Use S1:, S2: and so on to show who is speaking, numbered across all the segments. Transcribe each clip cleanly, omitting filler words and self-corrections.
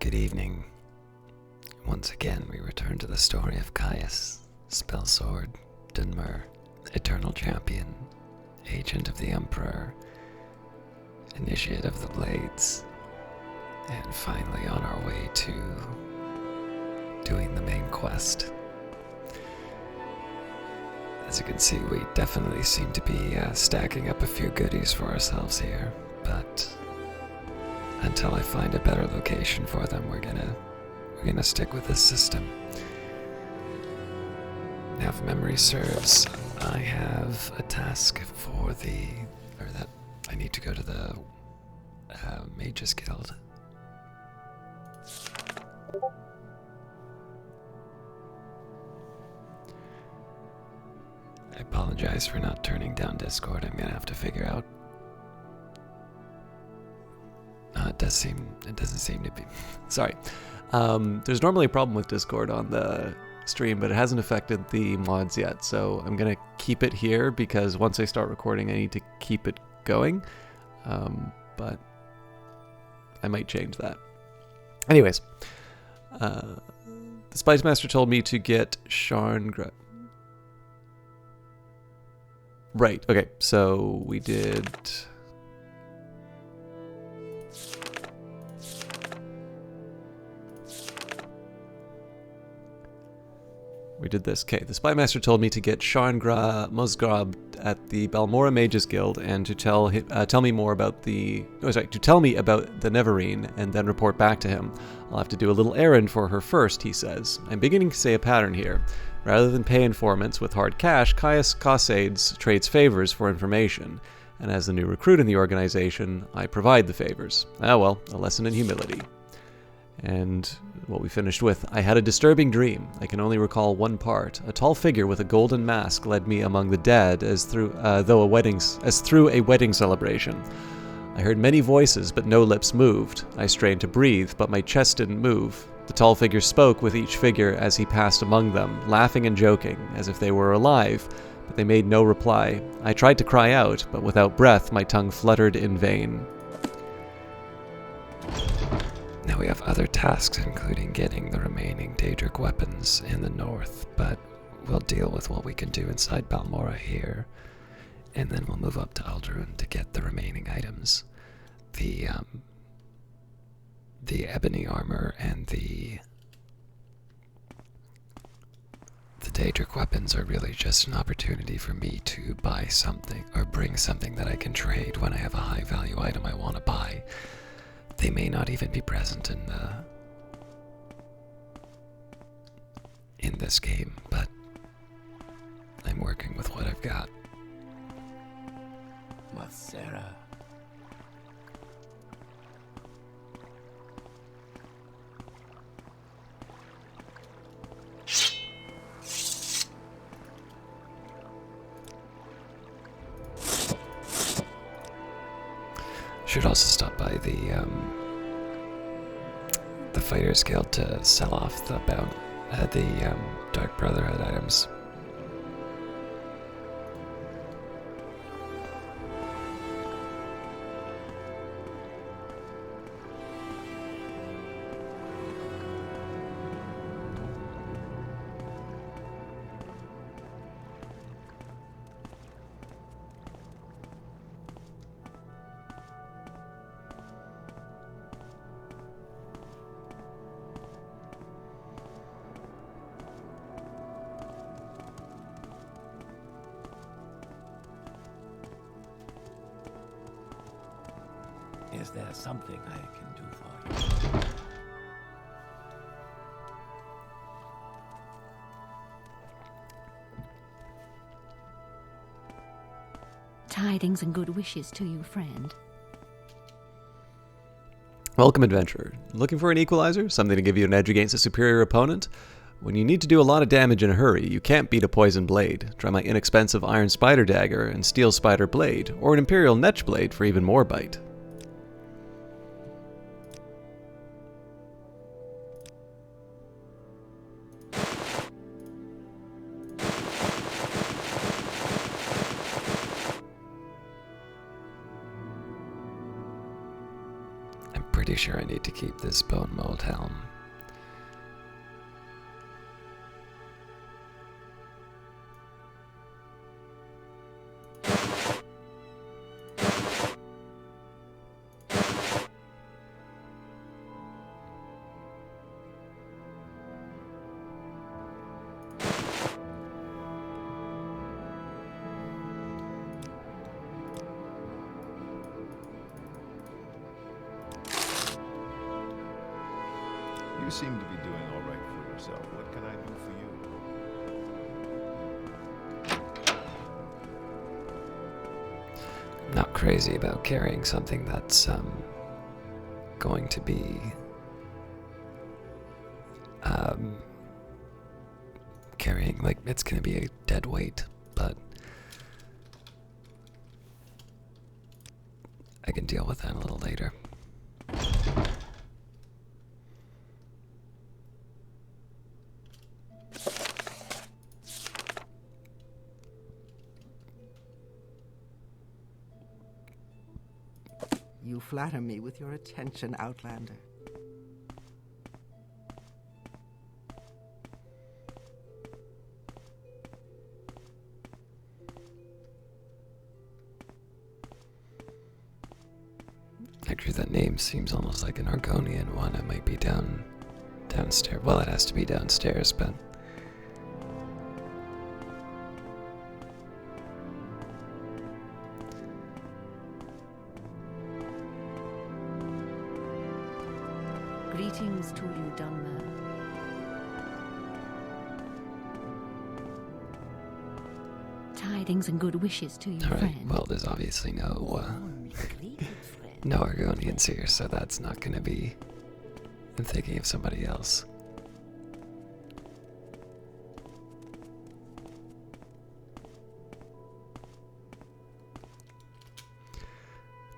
S1: Good evening. Once again, we return to the story of Caius, Spellsword, Dunmer, Eternal Champion, Agent of the Emperor, Initiate of the Blades, and finally on our way to doing the main quest. As you can see, we definitely seem to be stacking up a few goodies for ourselves here, but until I find a better location for them, we're gonna stick with this system. Now, if memory serves, I have a task for that I need to go to the Mages Guild. I apologize for not turning down Discord. I'm gonna have to figure out. It doesn't seem to be.
S2: Sorry. There's normally a problem with Discord on the stream, but it hasn't affected the mods yet. So I'm gonna keep it here because once I start recording, I need to keep it going. But I might change that. Anyways, the Spice Master told me to get Sharn. Right. Okay. So we did. We did this. Okay, the Spy Master told me to get Sharngra Musgrab at the Balmora Mages Guild and to tell me more about to tell me about the Nerevarine and then report back to him. I'll have to do a little errand for her first, he says. I'm beginning to see a pattern here. Rather than pay informants with hard cash, Caius Causades trades favors for information. And as the new recruit in the organization, I provide the favors. Ah well, a lesson in humility. And what we finished with, I had a disturbing dream. I can only recall one part. A tall figure with a golden mask led me among the dead as through a wedding celebration. I heard many voices, but no lips moved. I strained to breathe, but my chest didn't move. The tall figure spoke with each figure as he passed among them, laughing and joking, as if they were alive, but they made no reply. I tried to cry out, but without breath, my tongue fluttered in vain.
S1: Now we have other tasks, including getting the remaining Daedric weapons in the north, but we'll deal with what we can do inside Balmora here, and then we'll move up to Alderun to get the remaining items. The ebony armor and the Daedric weapons are really just an opportunity for me to buy something, or bring something that I can trade when I have a high value item I want to buy. They may not even be present in this game, but I'm working with what I've got.
S3: Masera.
S1: Should also stop by the Fighters Guild to sell off the Dark Brotherhood items.
S3: Is there something I can do for you?
S4: Tidings and good wishes to you, friend.
S2: Welcome, adventurer. Looking for an equalizer? Something to give you an edge against a superior opponent? When you need to do a lot of damage in a hurry, you can't beat a poison blade. Try my inexpensive iron spider dagger and steel spider blade, or an imperial netch blade for even more bite.
S1: pretty sure I need to keep this bone mold helm.
S5: You seem to be doing all right for yourself. What can I do for you?
S1: I'm not crazy about carrying something that's going to be carrying, like, it's going to be a dead weight, but I can deal with that a little later.
S6: You flatter me with your attention, Outlander.
S1: Actually, that name seems almost like an Argonian one. It might be downstairs. Well, it has to be downstairs, but
S4: Greetings to you, Dunmer. Tidings and good wishes to you,
S1: alright.
S4: friend.
S1: Well, there's obviously no Argonians here, so that's not going to be. I'm thinking of somebody else.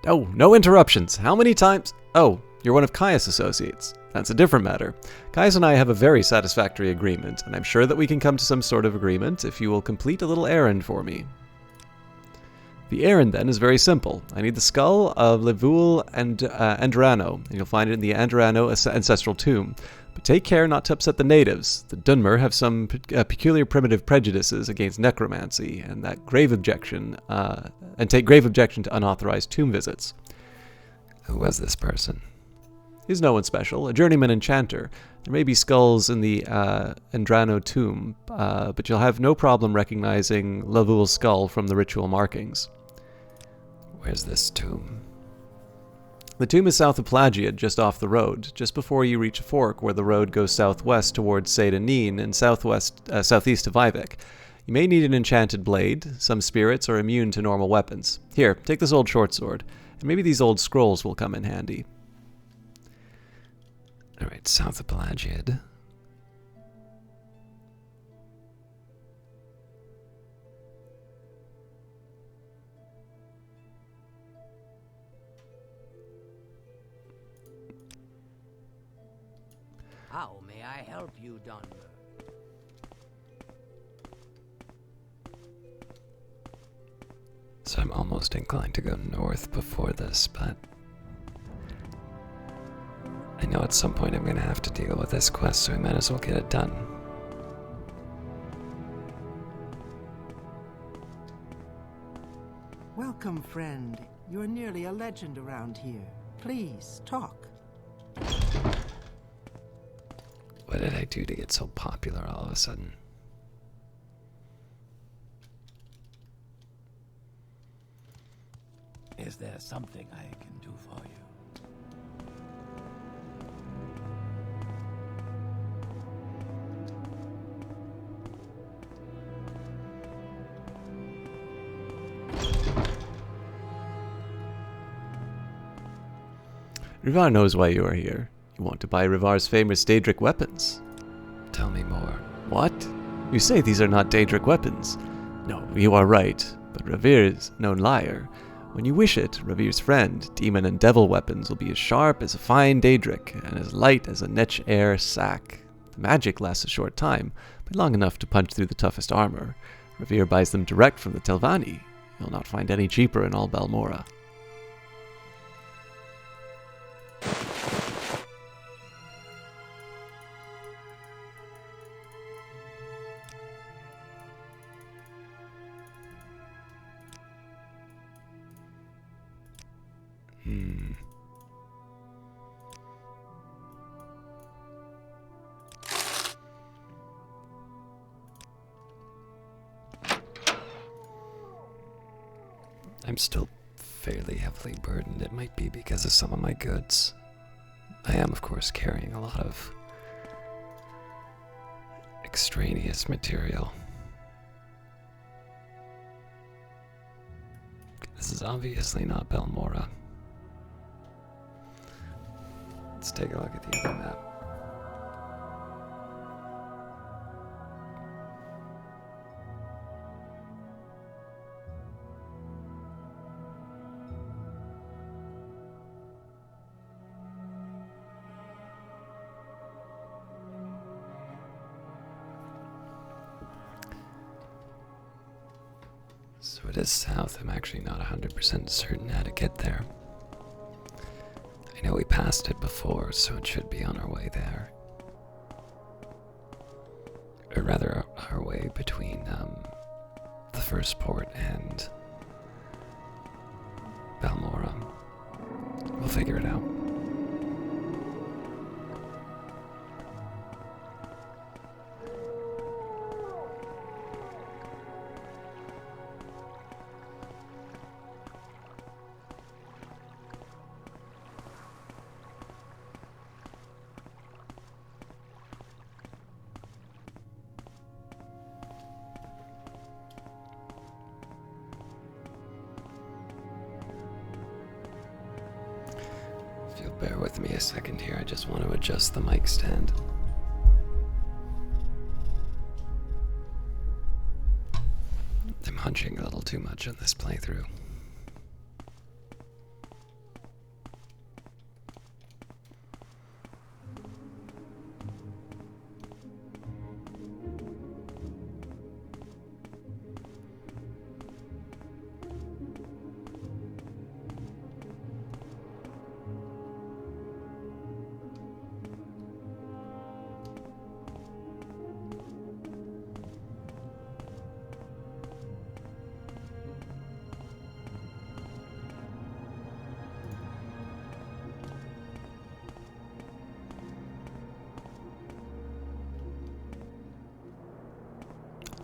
S2: Oh, no interruptions. How many times? Oh, you're one of Caius' associates. That's a different matter. Caius and I have a very satisfactory agreement, and I'm sure that we can come to some sort of agreement if you will complete a little errand for me. The errand, then, is very simple. I need the skull of Levuul and Andrano, and you'll find it in the Andrano ancestral tomb. But take care not to upset the natives. The Dunmer have some peculiar primitive prejudices against necromancy, and that grave objection, and take grave objection to unauthorized tomb visits.
S1: Who was this person?
S2: He's no one special, a journeyman enchanter. There may be skulls in the Andrano tomb, but you'll have no problem recognizing Levuul's skull from the ritual markings.
S1: Where's this tomb?
S2: The tomb is south of Plagiad, just off the road, just before you reach a fork where the road goes southwest towards Seyda-Neen and southeast of Vivek. You may need an enchanted blade, some spirits are immune to normal weapons. Here, take this old short sword, and maybe these old scrolls will come in handy.
S1: Alright, south of Plagiad.
S3: How may I help you, Dunmer?
S1: So I'm almost inclined to go north before this, but I know at some point I'm going to have to deal with this quest, so I might as well get it done.
S6: Welcome, friend. You're nearly a legend around here. Please, talk.
S1: What did I do to get so popular all of a sudden?
S3: Is there something I can do for you?
S2: Rivar knows why you are here. You want to buy Rivar's famous Daedric weapons.
S1: Tell me more.
S2: What? You say these are not Daedric weapons. No, you are right, but Revere is no liar. When you wish it, Revere's friend, demon and devil weapons will be as sharp as a fine Daedric, and as light as a Netch Air sack. The magic lasts a short time, but long enough to punch through the toughest armor. Revere buys them direct from the Telvanni. You'll not find any cheaper in all Balmora.
S1: I'm still fairly heavily burdened. It might be because of some of my goods. I am, of course, carrying a lot of extraneous material. This is obviously not Balmora. Let's take a look at the other map. So it is south. I'm actually not 100% certain how to get there. I know we passed it before, so it should be on our way there. Or rather, our way between the first port and Balmora. We'll figure it out. If you'll bear with me a second here, I just want to adjust the mic stand. I'm hunching a little too much on this playthrough.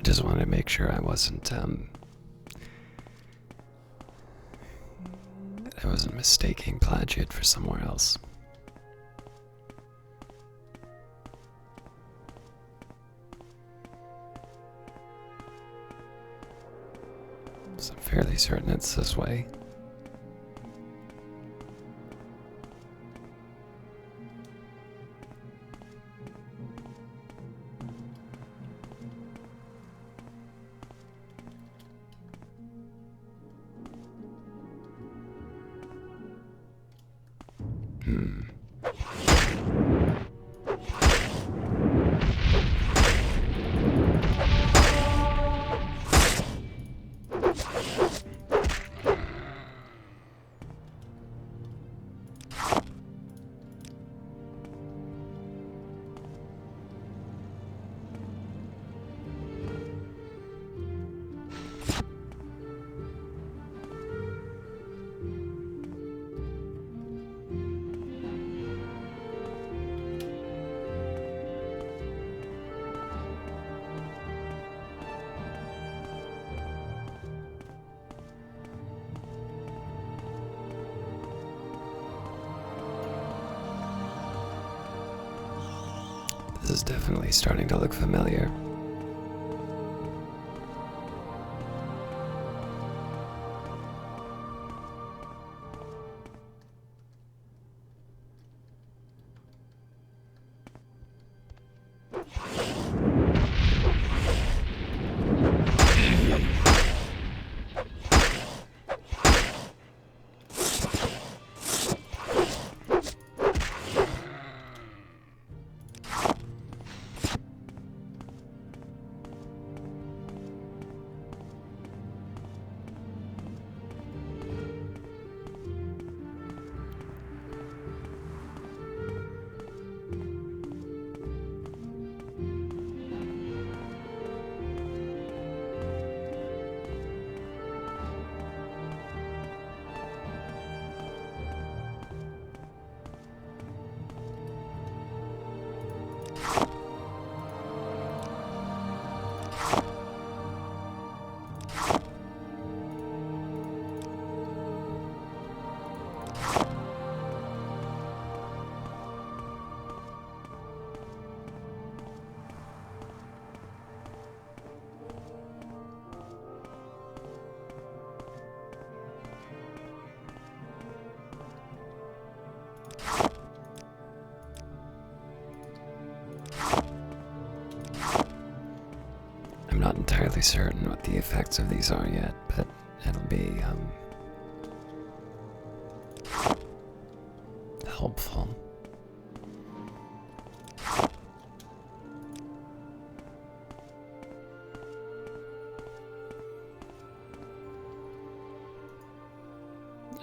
S1: Just wanted to make sure I wasn't mistaking Plagiate for somewhere else. So I'm fairly certain it's this way. This is definitely starting to look familiar. entirely certain what the effects of these are yet, but it'll be, helpful.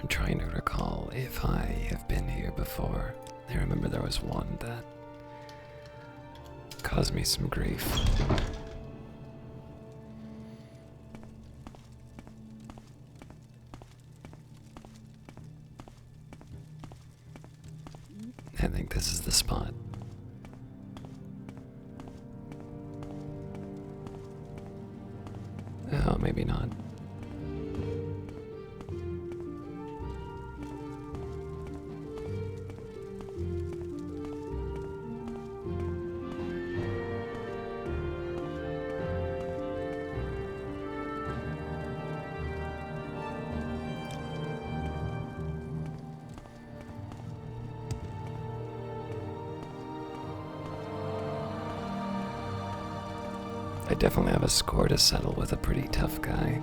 S1: I'm trying to recall if I have been here before. I remember there was one that caused me some grief. I think this is the spot. Oh, maybe not. I definitely have a score to settle with a pretty tough guy.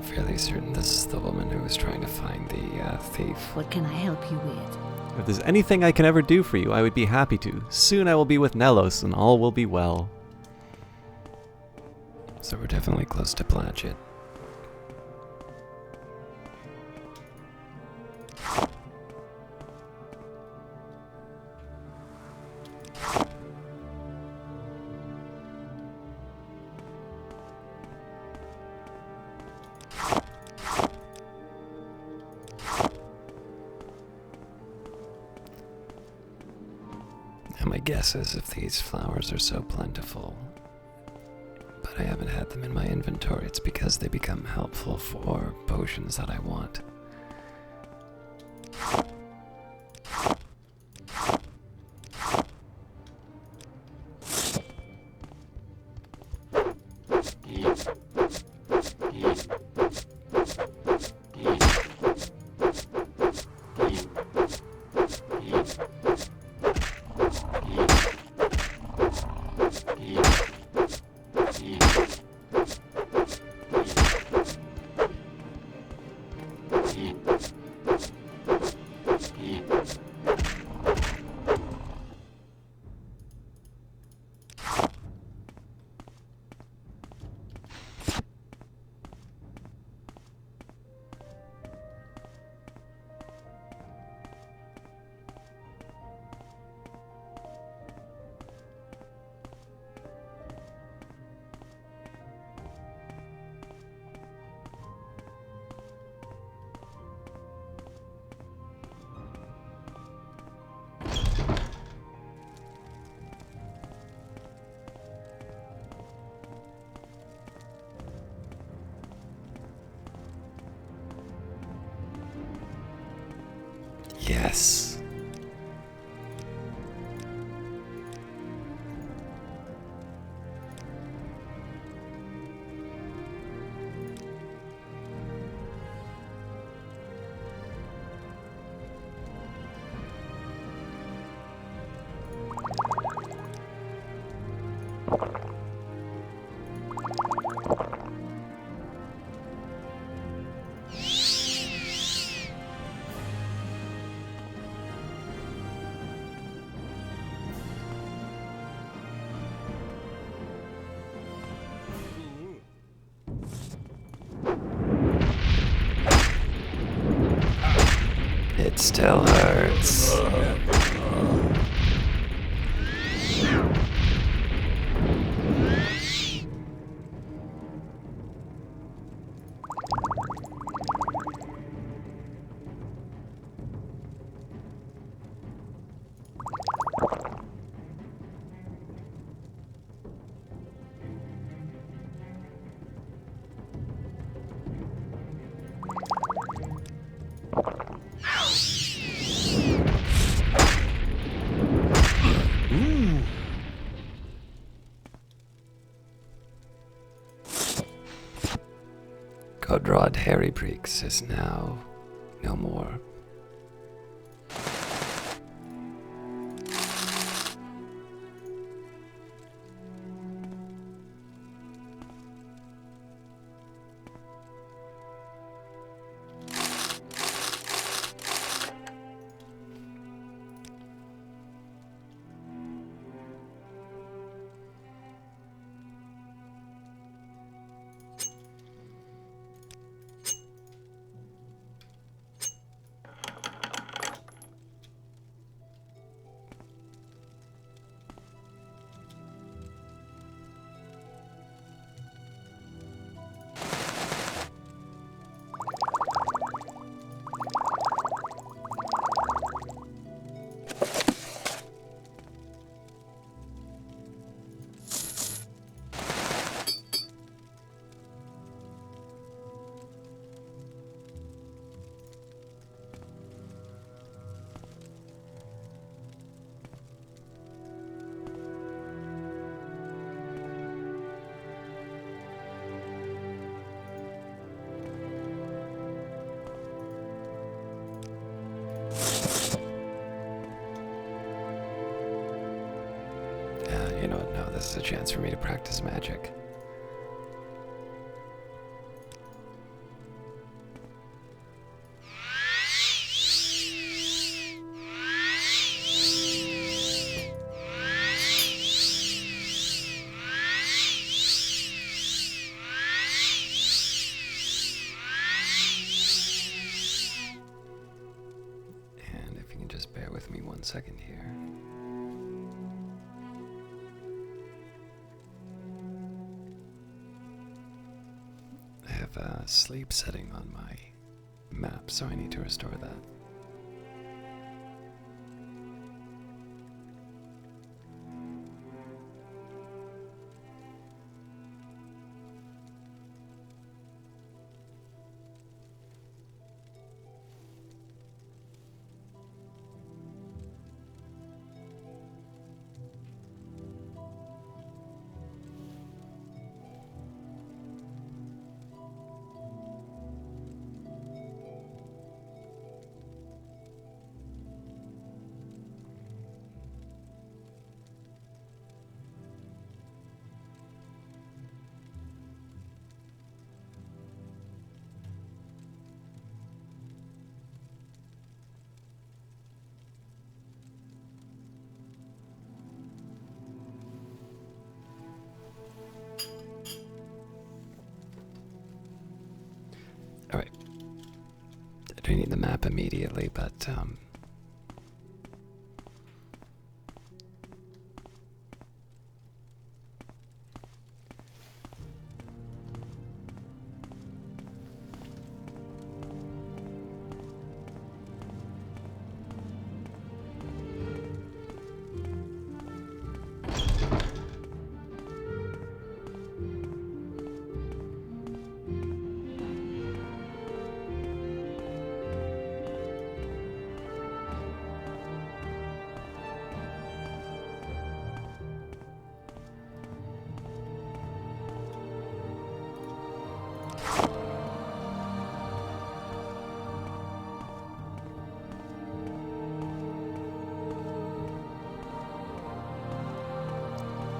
S1: Fairly certain this is the woman who was trying to find the thief.
S4: What can I help you with?
S2: If there's anything I can ever do for you, I would be happy to. Soon I will be with Nelos, and all will be well.
S1: So we're definitely close to Platchett. And my guess is if these flowers are so plentiful, but I haven't had them in my inventory, it's because they become helpful for potions that I want. Yes. It still hurts. Godrod Harrybrix is now no more. You know what? No, this is a chance for me to practice magic. And if you can just bear with me 1 second here. I have a sleep setting on my map, so I need to restore that. Alright. I don't need the map immediately, but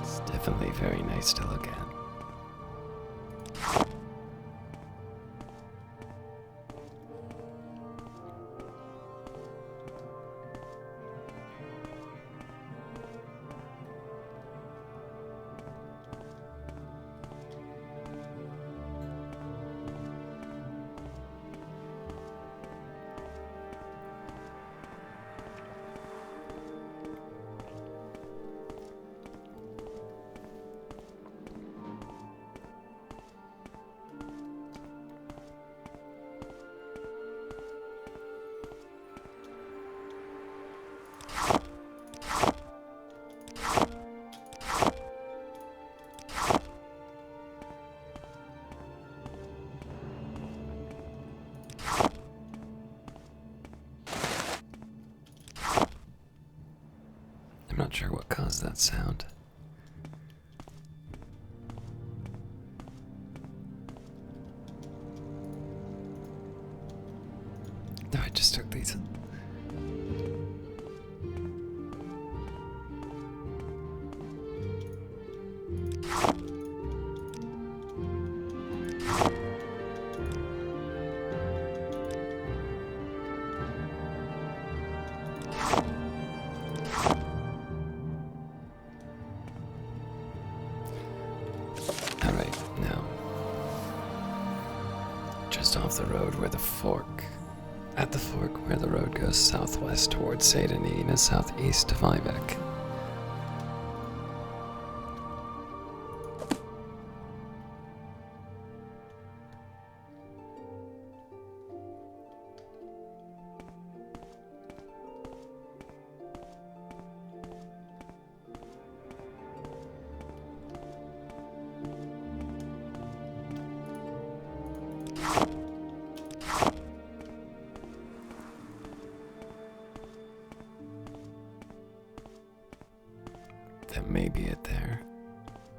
S1: it's definitely very nice to look at. I'm not sure what caused that sound. No, I just took these. Alright, now. Just off the road where the fork. At the fork where the road goes southwest towards Saint Denis and southeast to Vivek. That may be it there.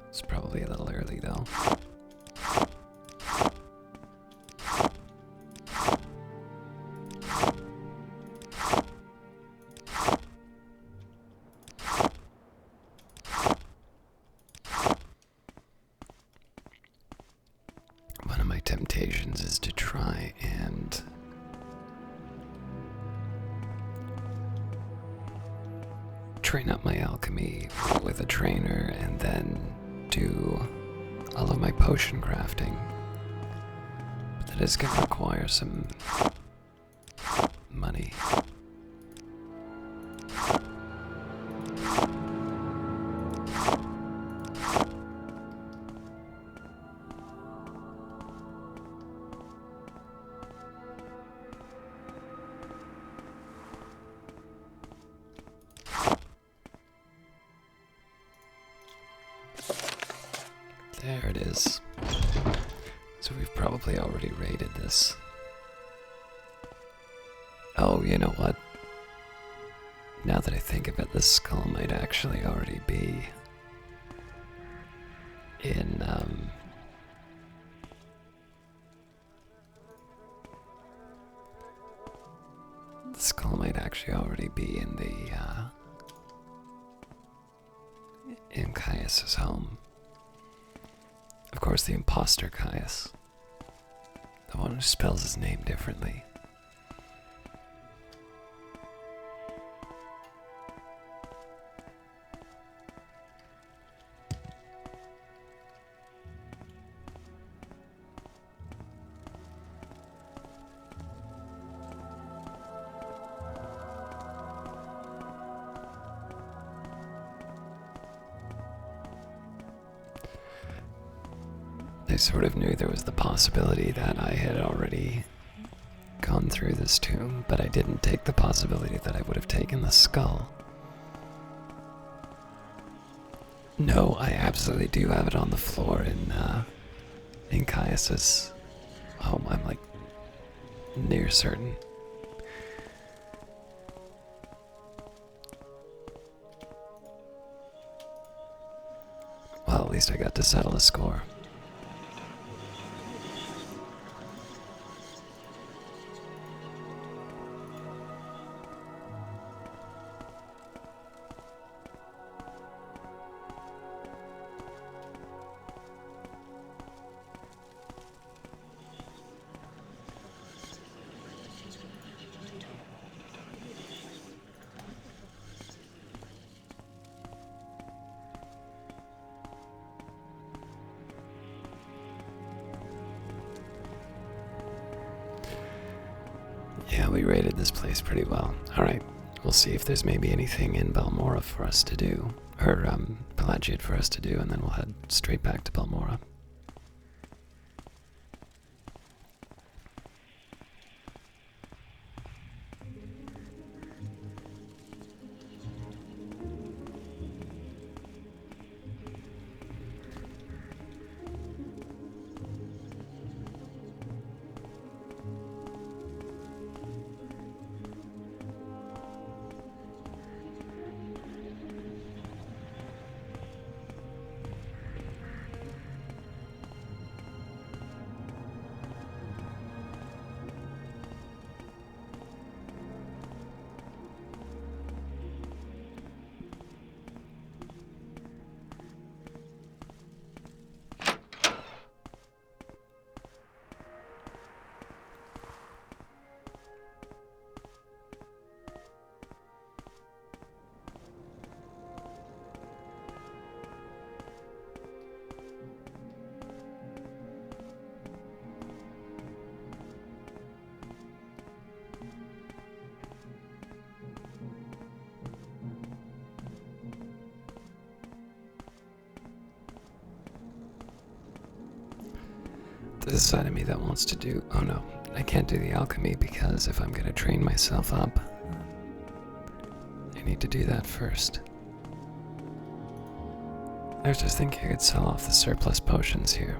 S1: It's probably a little early though. One of my temptations is to try and train up my alchemy with a trainer and then do all of my potion crafting. But that is going to require some money. There it is. So we've probably already raided this. Oh, you know what? Now that I think of it, this skull might actually already be in, the skull might actually already be in in Caius's home. Of course, the imposter Caius. The one who spells his name differently. I sort of knew there was the possibility that I had already gone through this tomb, but I didn't take the possibility that I would have taken the skull. No, I absolutely do have it on the floor in Caius's home. I'm like near certain. Well, at least I got to settle a score. Yeah, we raided this place pretty well. Alright, we'll see if there's maybe anything in Balmora for us to do. Or, Pelagiad for us to do, and then we'll head straight back to Balmora. this side of me that wants to do... Oh no, I can't do the alchemy because if I'm gonna train myself up, I need to do that first. I was just thinking I could sell off the surplus potions here.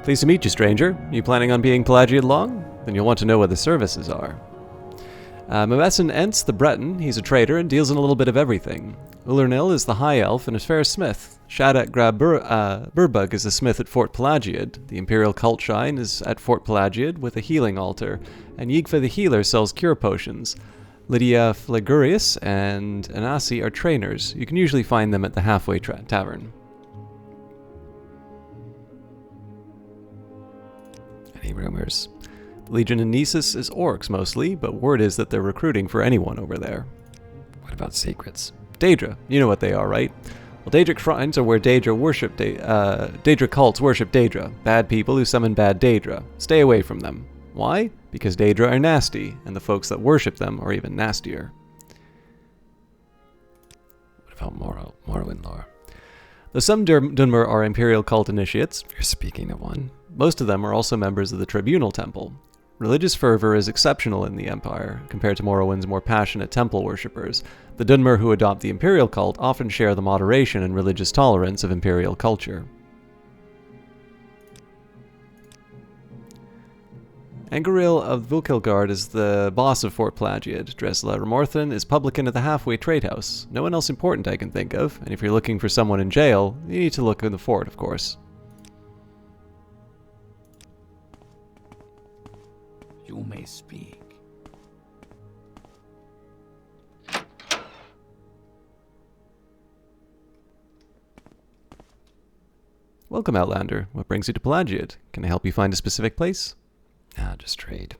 S2: Pleased to meet you, stranger. You planning on being Pelagiad long? Then you'll want to know what the services are. Mawesson Ents the Breton, he's a trader and deals in a little bit of everything. Ulernil is the High Elf and a fair smith. Shadak Grab Burbug is a smith at Fort Pelagiad. The Imperial Cult Shrine is at Fort Pelagiad with a healing altar, and Yigfa the Healer sells cure potions. Lydia Flegurius and Anasi are trainers. You can usually find them at the Halfway Tavern.
S1: Any rumors?
S2: Legion in Nisus is orcs mostly, but word is that they're recruiting for anyone over there.
S1: What about secrets?
S2: Daedra, you know what they are, right? Well, Daedric shrines are where Daedra cults worship Daedra, bad people who summon bad Daedra. Stay away from them. Why? Because Daedra are nasty, and the folks that worship them are even nastier.
S1: What about Morrowind lore?
S2: Though some Dunmer are Imperial cult initiates,
S1: You're speaking of one.
S2: most of them are also members of the Tribunal Temple. Religious fervor is exceptional in the Empire, compared to Morrowind's more passionate temple worshippers. The Dunmer who adopt the Imperial cult often share the moderation and religious tolerance of Imperial culture. Angaril of Vulkilgard is the boss of Fort Pelagiad. Dressla Remorthen is publican at the Halfway Trade House. No one else important I can think of, and if you're looking for someone in jail, you need to look in the fort, of course.
S3: You may speak.
S2: Welcome, Outlander. What brings you to Pelagiad? Can I help you find a specific place?
S1: Nah, just trade.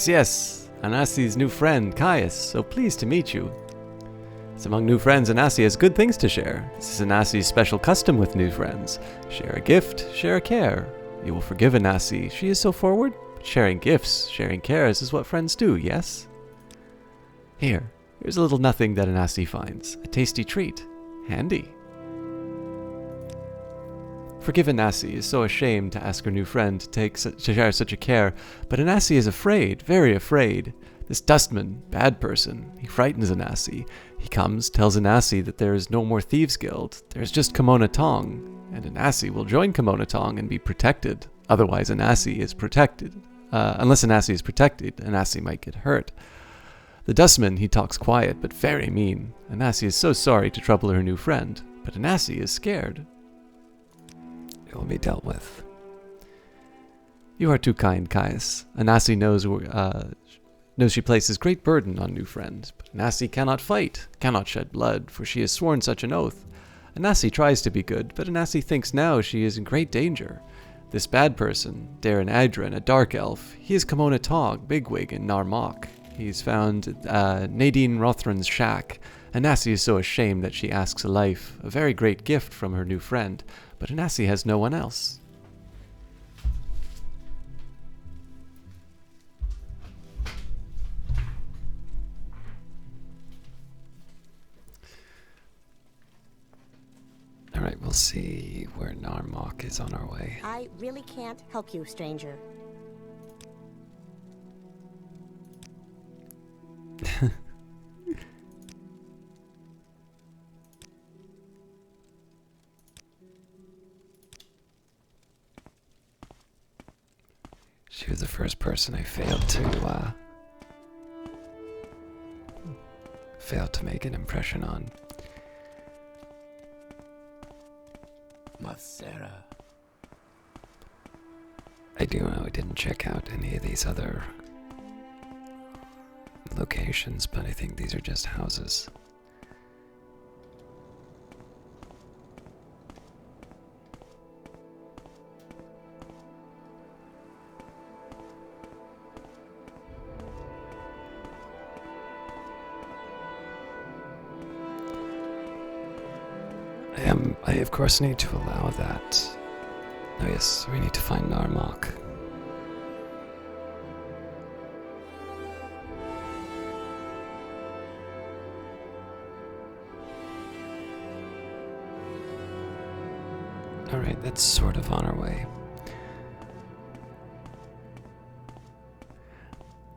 S2: Yes. Anasi's new friend, Caius. So pleased to meet you. As among new friends, Anasi has good things to share. This is Anasi's special custom with new friends. Share a gift, share a care. You will forgive Anasi. She is so forward. But sharing gifts, sharing cares is what friends do, yes? Here's a little nothing that Anasi finds. A tasty treat. Handy. Forgive Anasi is so ashamed to ask her new friend to share such a care, but Anasi is afraid, very afraid. This dustman, bad person, he frightens Anasi. He comes, tells Anasi that there is no more Thieves' Guild, there is just Kimona Tong, and Anasi will join Kimona Tong and be protected. Otherwise Anasi is protected. Unless Anasi is protected, Anasi might get hurt. The dustman, he talks quiet, but very mean. Anasi is so sorry to trouble her new friend, but Anasi is scared.
S1: It will be dealt with.
S2: You are too kind, Caius. Anasi knows she places great burden on new friend, but Anasi cannot fight, cannot shed blood, for she has sworn such an oath. Anasi tries to be good, but Anasi thinks now she is in great danger. This bad person, Darren Adran, a dark elf, he is Kimona Tog, bigwig in Narmok. He's found Nadine Rothran's shack. Anassi is so ashamed that she asks a life, a very great gift from her new friend, but Anassi has no one else.
S1: Alright, we'll see where Narmok is on our way.
S7: I really can't help you, stranger.
S1: She was the first person I failed to make an impression on.
S3: Masera.
S1: I do know I didn't check out any of these other locations, but I think these are just houses. I of course need to allow that. Oh yes, we need to find Narmok. Alright, that's sort of on our way.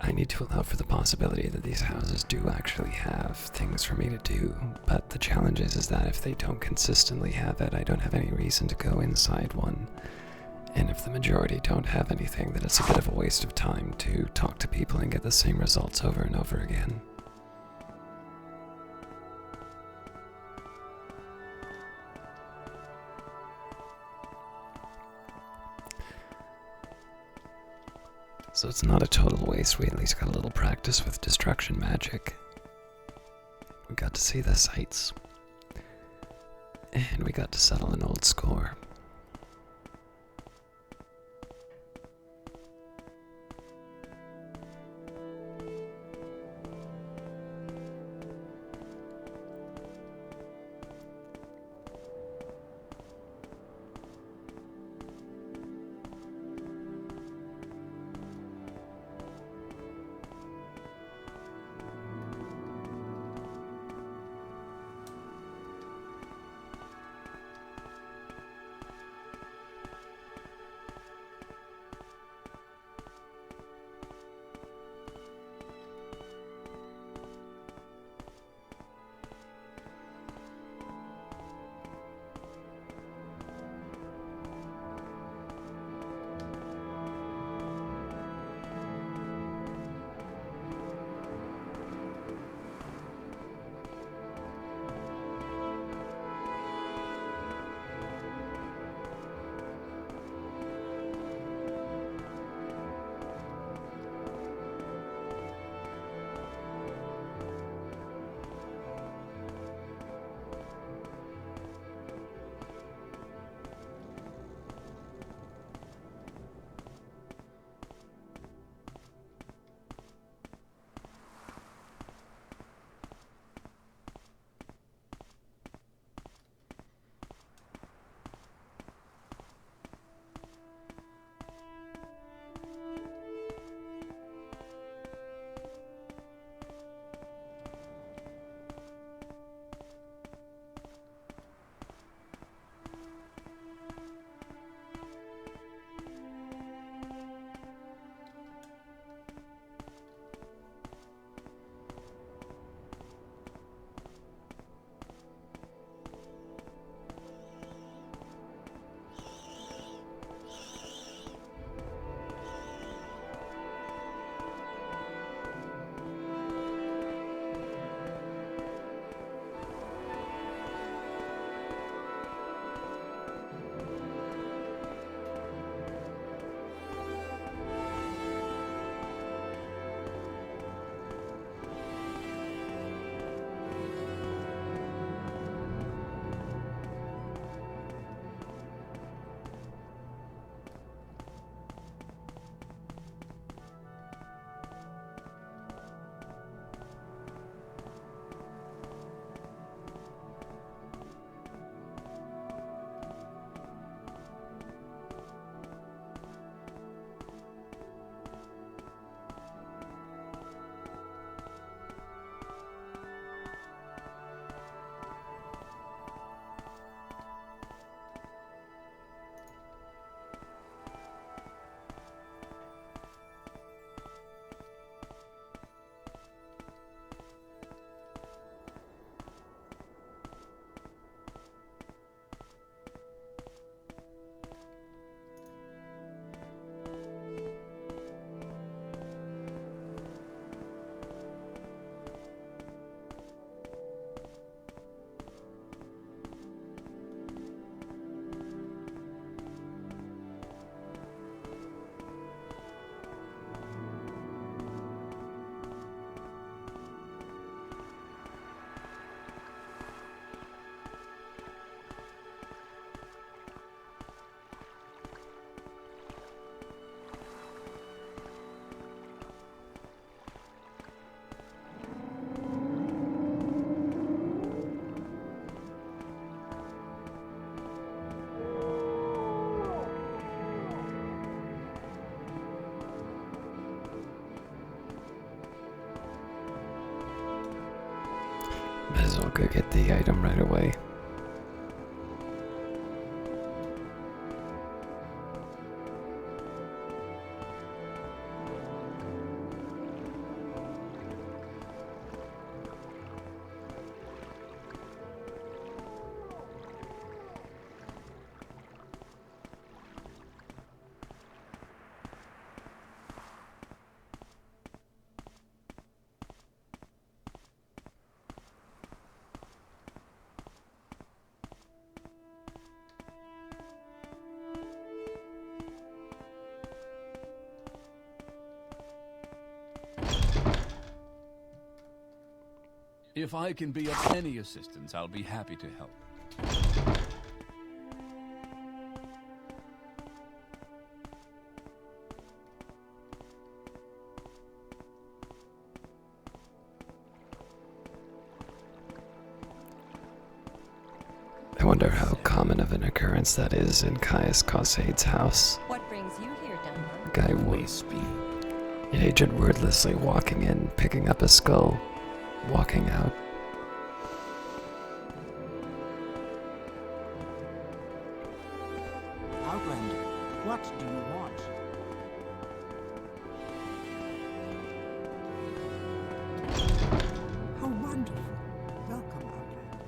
S1: I need to allow for the possibility that these houses do actually have things for me to do, but the challenge is that if they don't consistently have it, I don't have any reason to go inside one. And if the majority don't have anything, then it's a bit of a waste of time to talk to people and get the same results over and over again. So it's not a total waste. We at least got a little practice with destruction magic. We got to see the sights. And we got to settle an old score. Might as well go get the item right away.
S8: If I can be of any assistance, I'll be happy to help.
S1: I wonder how common of an occurrence that is in Caius Causade's house.
S9: What brings you here, Dunmer?
S1: The guy an agent wordlessly walking in, picking up a skull, walking out.
S6: Outlander, what do you want? How wonderful. Welcome, Outlander.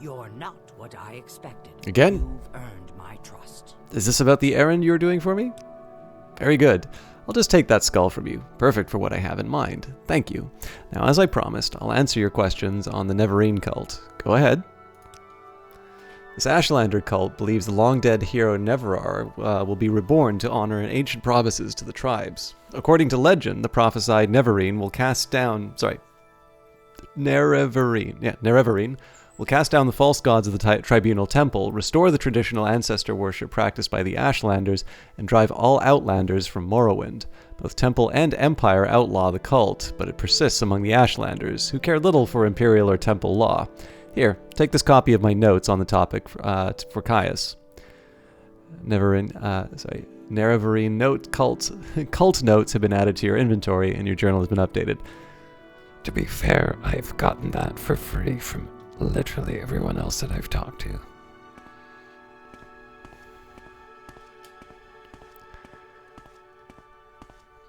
S3: You're not what I expected.
S2: Again?
S3: You've earned my trust.
S2: Is this about the errand you're doing for me? Very good. I'll just take that skull from you. Perfect for what I have in mind. Thank you. Now, as I promised, I'll answer your questions on the Nerevarine cult. Go ahead. This Ashlander cult believes the long-dead hero Nerevar will be reborn to honor ancient promises to the tribes. According to legend, the prophesied Nerevarine will cast down... Nerevarine will cast down the false gods of the tribunal temple, restore the traditional ancestor worship practiced by the Ashlanders, and drive all Outlanders from Morrowind. Both temple and empire outlaw the cult, but it persists among the Ashlanders, who care little for imperial or temple law. Here, take this copy of my notes on the topic for Caius. Nerevarine note cult notes have been added to your inventory, and your journal has been updated.
S1: To be fair, I've gotten that for free from literally everyone else that I've talked to.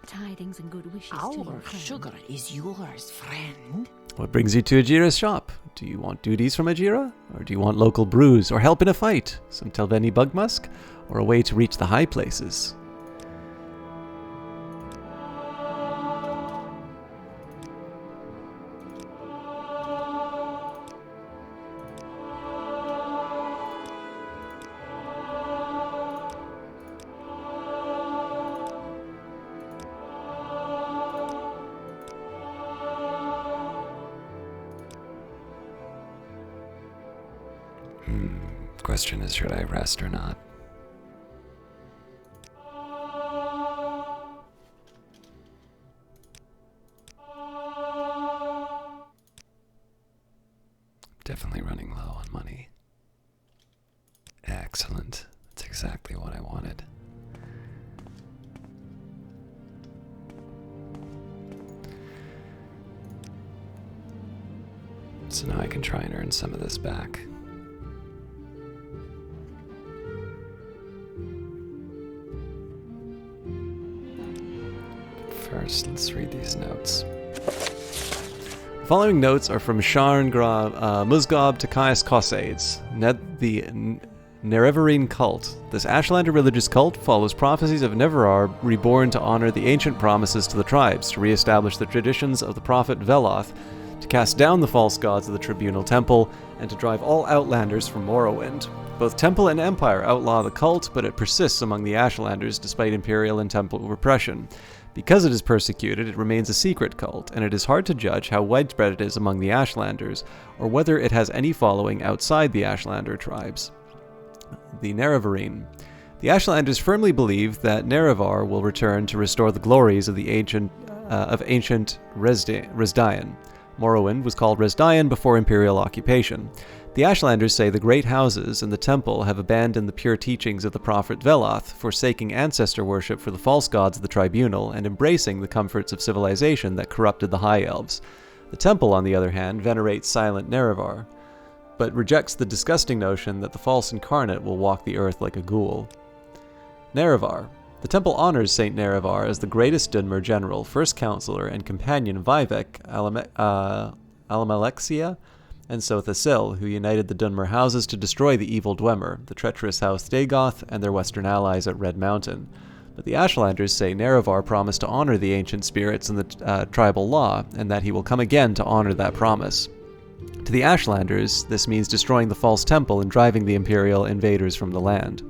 S4: Tidings and good wishes to
S3: Our
S4: you, friend.
S3: sugar is yours, friend.
S2: What brings you to Ajira's shop? Do you want duties from Ajira? Or do you want local brews, or help in a fight? Some Telveni bug musk? Or a way to reach the high places?
S1: Question is, should I rest or not? Definitely running low on money. Excellent. That's exactly what I wanted. So now I can try and earn some of this back. First, let's read these notes.
S2: The following notes are from Sharngrav Musgob to Caius Causades, the Nerevarine cult. This Ashlander religious cult follows prophecies of Nerevar reborn to honor the ancient promises to the tribes, to re-establish the traditions of the prophet Veloth, to cast down the false gods of the tribunal temple, and to drive all Outlanders from Morrowind. Both temple and empire outlaw the cult, but it persists among the Ashlanders despite imperial and temple repression. Because it is persecuted, it remains a secret cult, and it is hard to judge how widespread it is among the Ashlanders, or whether it has any following outside the Ashlander tribes. The Nerevarine. The Ashlanders firmly believe that Nerevar will return to restore the glories of the ancient Resdayan. Morrowind was called Resdayan before imperial occupation. The Ashlanders say the great houses and the temple have abandoned the pure teachings of the prophet Veloth, forsaking ancestor worship for the false gods of the tribunal and embracing the comforts of civilization that corrupted the High Elves. The temple, on the other hand, venerates silent Nerevar, but rejects the disgusting notion that the false incarnate will walk the earth like a ghoul. Nerevar. The temple honors Saint Nerevar as the greatest Dunmer general, first counselor, and companion of Vivek, Alamalexia, and Sothasil, who united the Dunmer houses to destroy the evil Dwemer, the treacherous House Dagoth, and their western allies at Red Mountain. But the Ashlanders say Nerevar promised to honor the ancient spirits and the tribal law, and that he will come again to honor that promise. To the Ashlanders, this means destroying the false temple and driving the Imperial invaders from the land.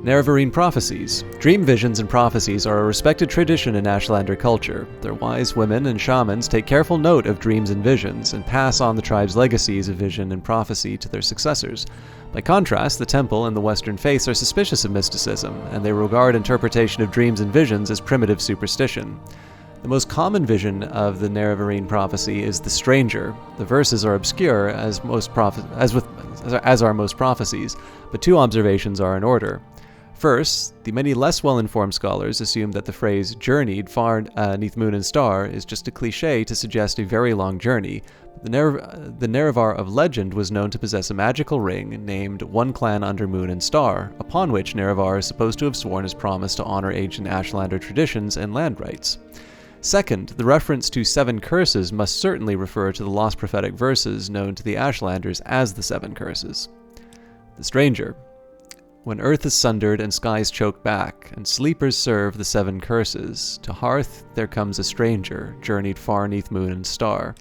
S2: Nerevarine prophecies. Dream visions and prophecies are a respected tradition in Ashlander culture. Their wise women and shamans take careful note of dreams and visions, and pass on the tribe's legacies of vision and prophecy to their successors. By contrast, the temple and the Western faiths are suspicious of mysticism, and they regard interpretation of dreams and visions as primitive superstition. The most common vision of the Nerevarine prophecy is the stranger. The verses are obscure, as are most prophecies, but two observations are in order. First, the many less well-informed scholars assume that the phrase journeyed far 'neath moon and star is just a cliché to suggest a very long journey. The Nerevar of legend was known to possess a magical ring named One Clan Under Moon and Star, upon which Nerevar is supposed to have sworn his promise to honor ancient Ashlander traditions and land rights. Second, the reference to 7 curses must certainly refer to the lost prophetic verses known to the Ashlanders as the 7 curses. The stranger. When earth is sundered and skies choke back, and sleepers serve the 7 curses, to hearth there comes a stranger, journeyed far 'neath moon and star.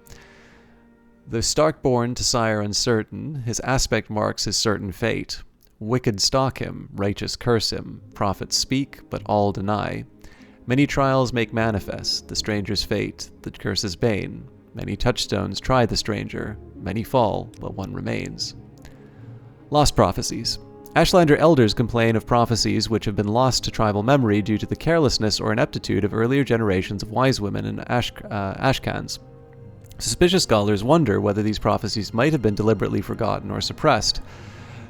S2: Though stark-born to sire uncertain, his aspect marks his certain fate. Wicked stalk him, righteous curse him, prophets speak, but all deny. Many trials make manifest the stranger's fate, the curse's bane. Many touchstones try the stranger, many fall, but one remains. Lost prophecies. Ashlander elders complain of prophecies which have been lost to tribal memory due to the carelessness or ineptitude of earlier generations of wise women and Ashkans. Suspicious scholars wonder whether these prophecies might have been deliberately forgotten or suppressed.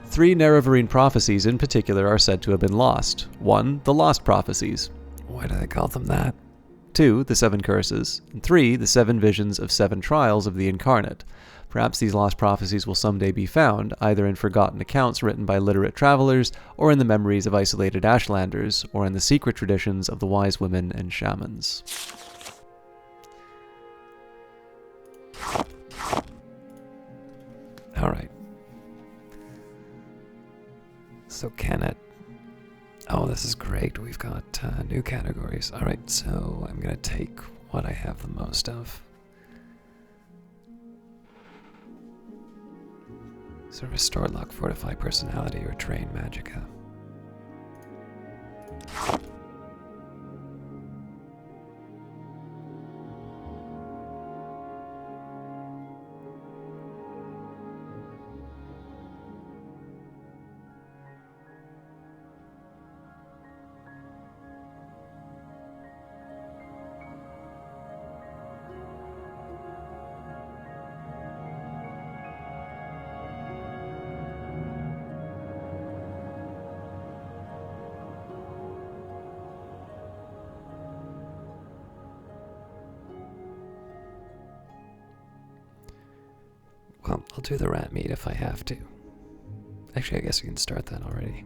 S2: 3 Nerevarine prophecies in particular are said to have been lost. 1. The Lost Prophecies.
S1: Why do they call them that?
S2: 2. The 7 Curses. And 3. The 7 Visions of 7 Trials of the Incarnate. Perhaps these lost prophecies will someday be found, either in forgotten accounts written by literate travelers, or in the memories of isolated Ashlanders, or in the secret traditions of the wise women and shamans.
S1: Alright. So can it... Oh, this is great. We've got new categories. Alright, so I'm going to take what I have the most of. So restore luck, fortify personality, or train magicka. Well, I'll do the rat meat if I have to. Actually, I guess we can start that already.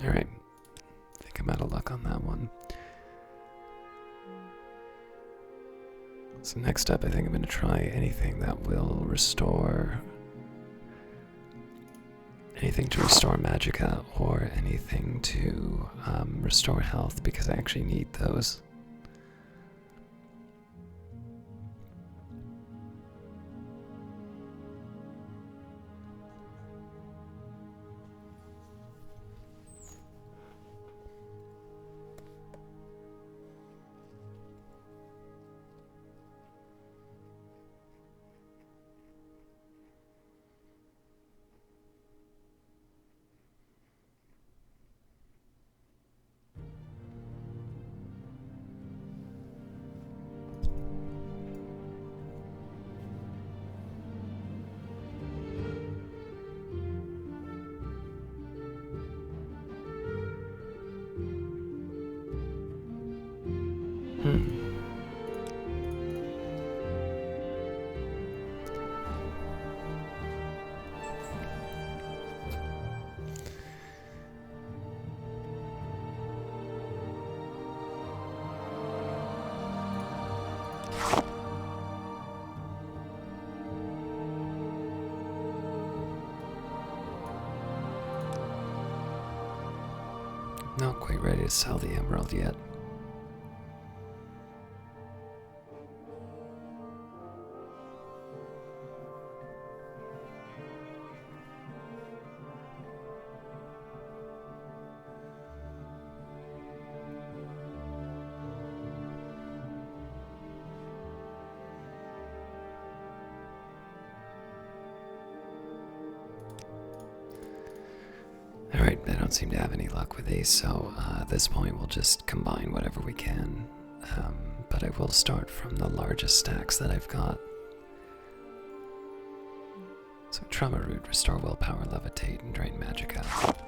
S1: Alright, I think I'm out of luck on that one. So next up, I think I'm going to try anything that will restore anything to restore magicka or anything to restore health, because I actually need those. Not quite ready to sell the emerald yet. Alright, I don't seem to have any luck with these, so at this point we'll just combine whatever we can. But I will start from the largest stacks that I've got. So Trauma Root, Restore Willpower, Levitate, and Drain Magic out.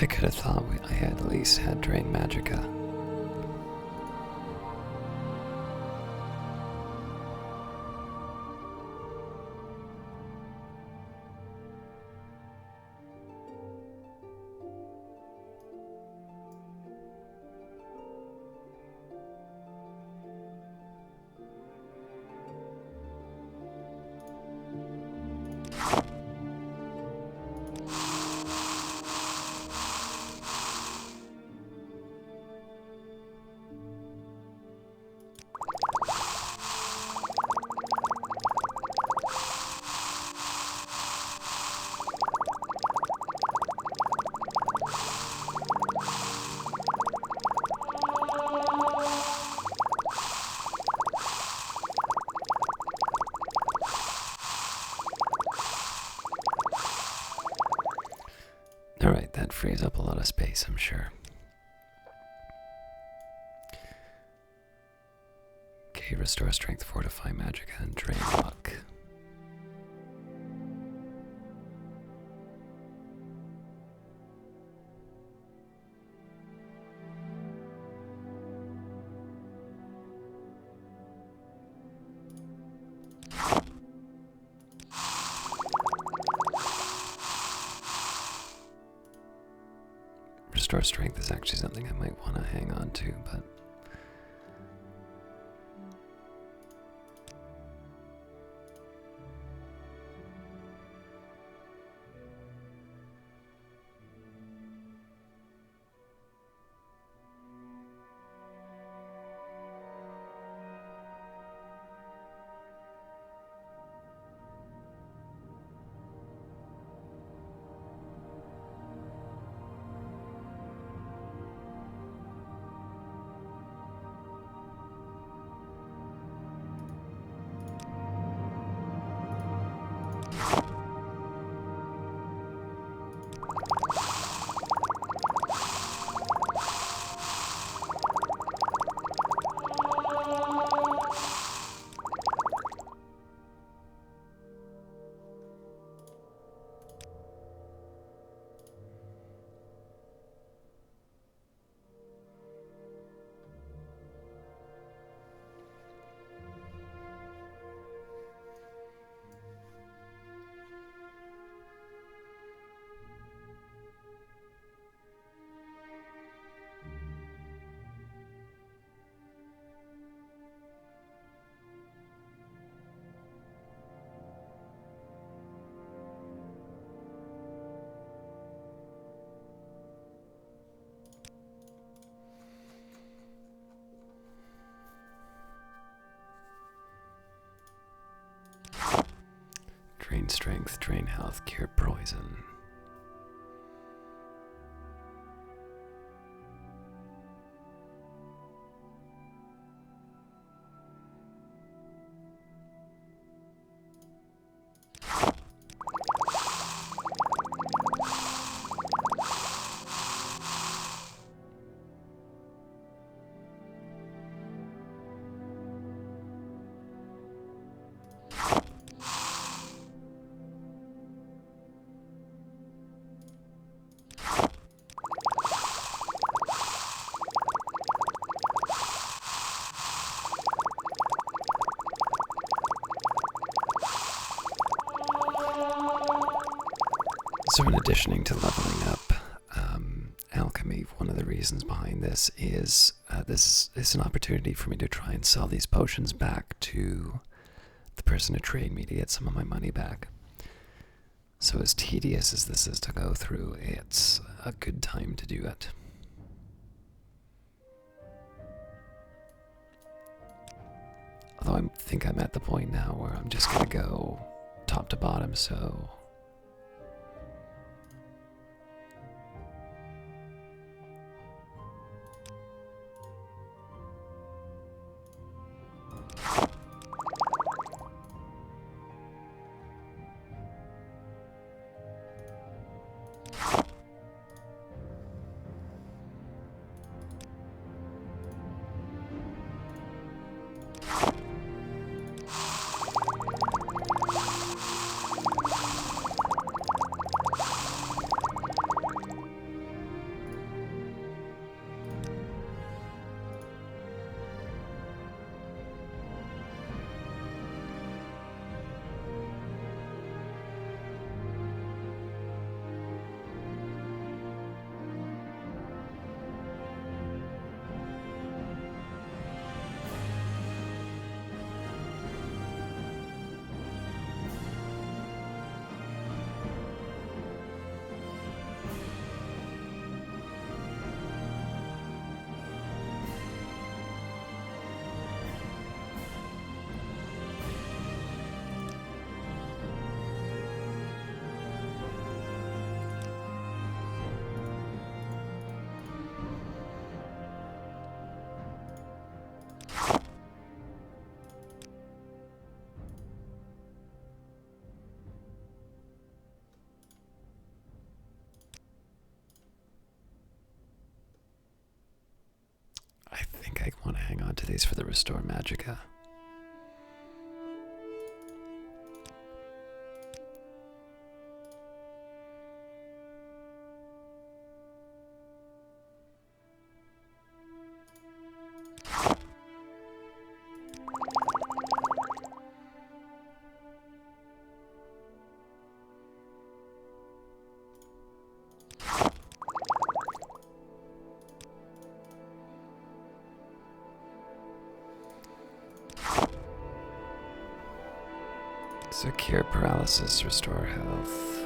S1: I could have thought I had at least had Drain Magicka. Alright, that frees up a lot of space, I'm sure. Okay, Restore Strength, Fortify Magicka, and Drain Luck. Restore Strength is actually something I might want to hang on to, but Drain strength, drain health, cure poison. So in addition to leveling up alchemy, one of the reasons behind this is this is an opportunity for me to try and sell these potions back to the person who traded me to get some of my money back. So as tedious as this is to go through, it's a good time to do it. Although I think I'm at the point now where I'm just going to go top to bottom, so... I think I want to hang on to these for the Restore Magicka. So cure paralysis, restore health.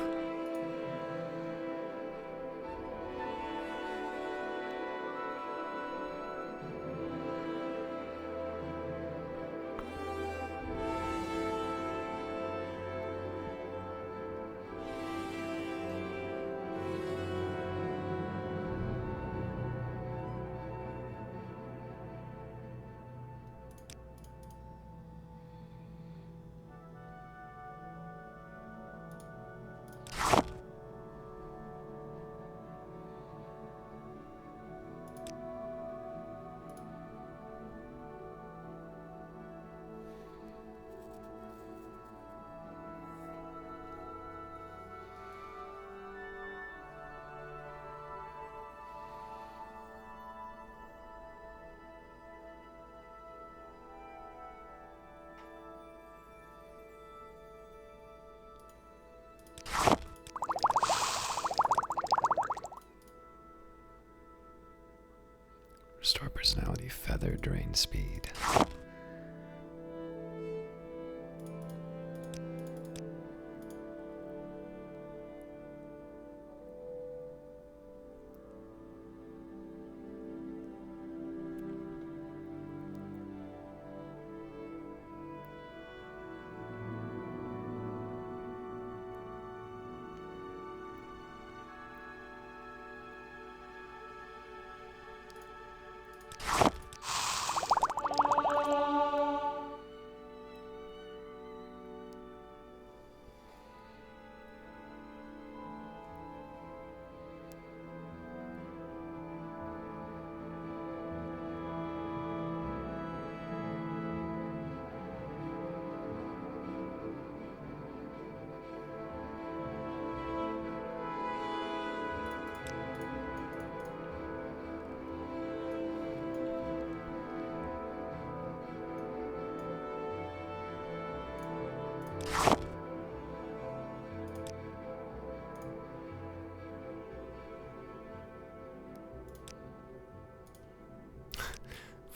S1: Restore personality, feather, drain speed.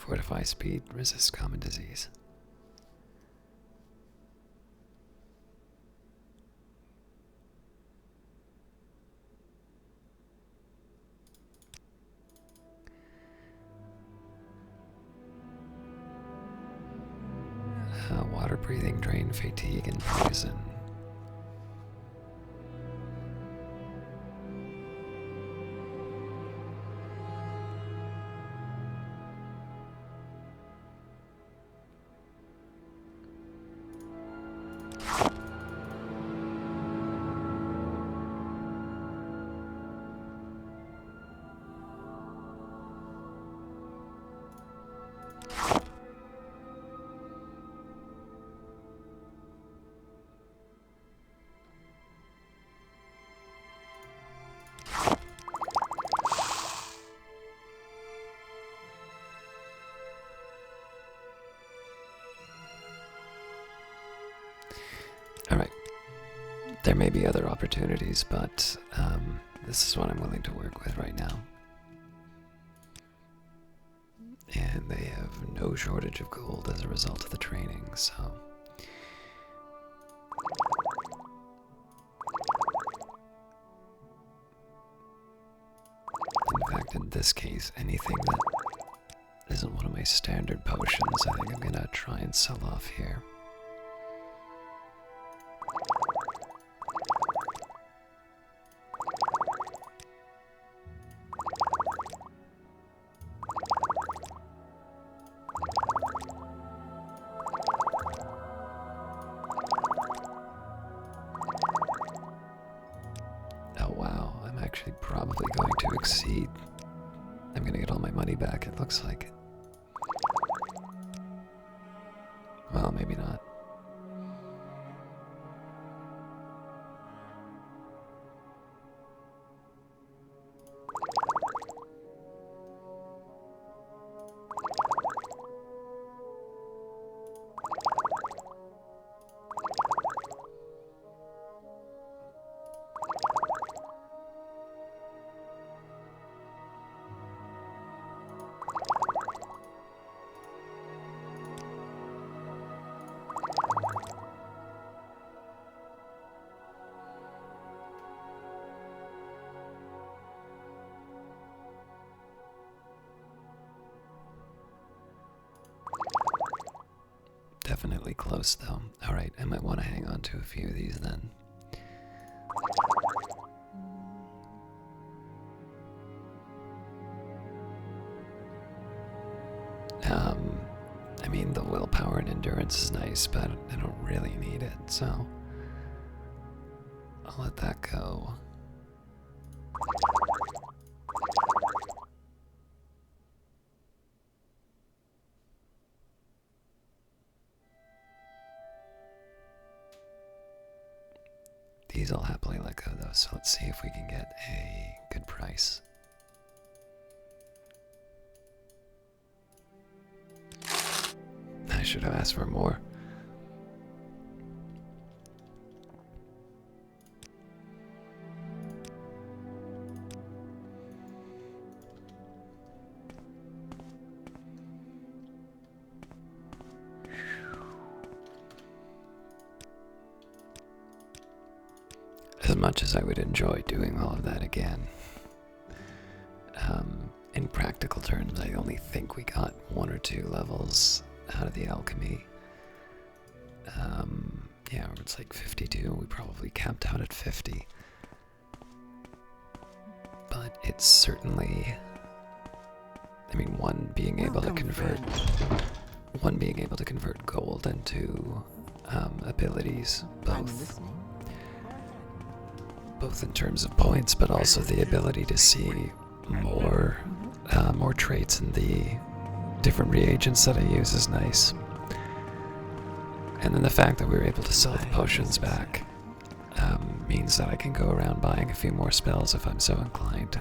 S1: Fortify speed, resist common disease. Water breathing, drain, fatigue, and poison. Alright. There may be other opportunities, but this is what I'm willing to work with right now. And they have no shortage of gold as a result of the training, so... In fact, in this case, anything that isn't one of my standard potions, I think I'm gonna try and sell off here. Oh wow, I'm actually probably going to exceed. I'm gonna get all my money back, it looks like. Well, maybe not. Definitely close though. Alright, I might want to hang on to a few of these then. I mean, the willpower and endurance is nice, but I don't really need it, so I'll let that go. These I'll happily let go though, so let's see if we can get a good price. I should have asked for more. As much as I would enjoy doing all of that again, in practical terms, I only think we got 1 or 2 levels out of the alchemy. Yeah, it's like 52. We probably capped out at 50. But it's certainly, I mean, one being able to convert gold into abilities, both in terms of points, but also the ability to see more traits in the different reagents that I use is nice. And then the fact that we were able to sell the potions back means that I can go around buying a few more spells if I'm so inclined.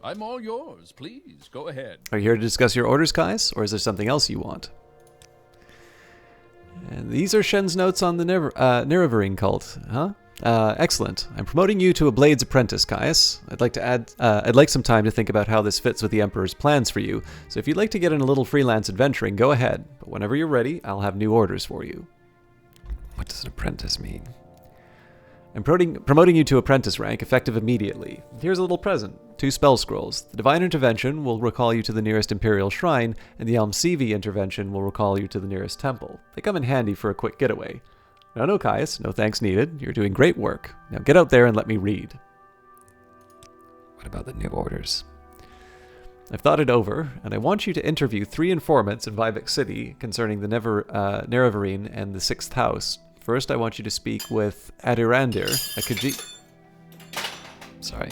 S8: I'm all yours. Please, go ahead.
S2: Are you here to discuss your orders, Kais, or is there something else you want? And these are Shen's notes on the Nerevarine cult, huh? Excellent. I'm promoting you to a Blade's Apprentice, Caius. I'd like some time to think about how this fits with the Emperor's plans for you, so if you'd like to get in a little freelance adventuring, go ahead. But whenever you're ready, I'll have new orders for you.
S1: What does an apprentice mean?
S2: I'm promoting you to apprentice rank, effective immediately. Here's a little present. 2 spell scrolls. The Divine Intervention will recall you to the nearest Imperial Shrine, and the Almsivi Intervention will recall you to the nearest temple. They come in handy for a quick getaway. No, Caius. No thanks needed. You're doing great work. Now get out there and let me read.
S1: What about the new orders?
S2: I've thought it over, and I want you to interview 3 informants in Vivek City concerning the Nerevarine and the 6th House. First, I want you to speak with Adirandir, a Khajiit...
S1: Sorry.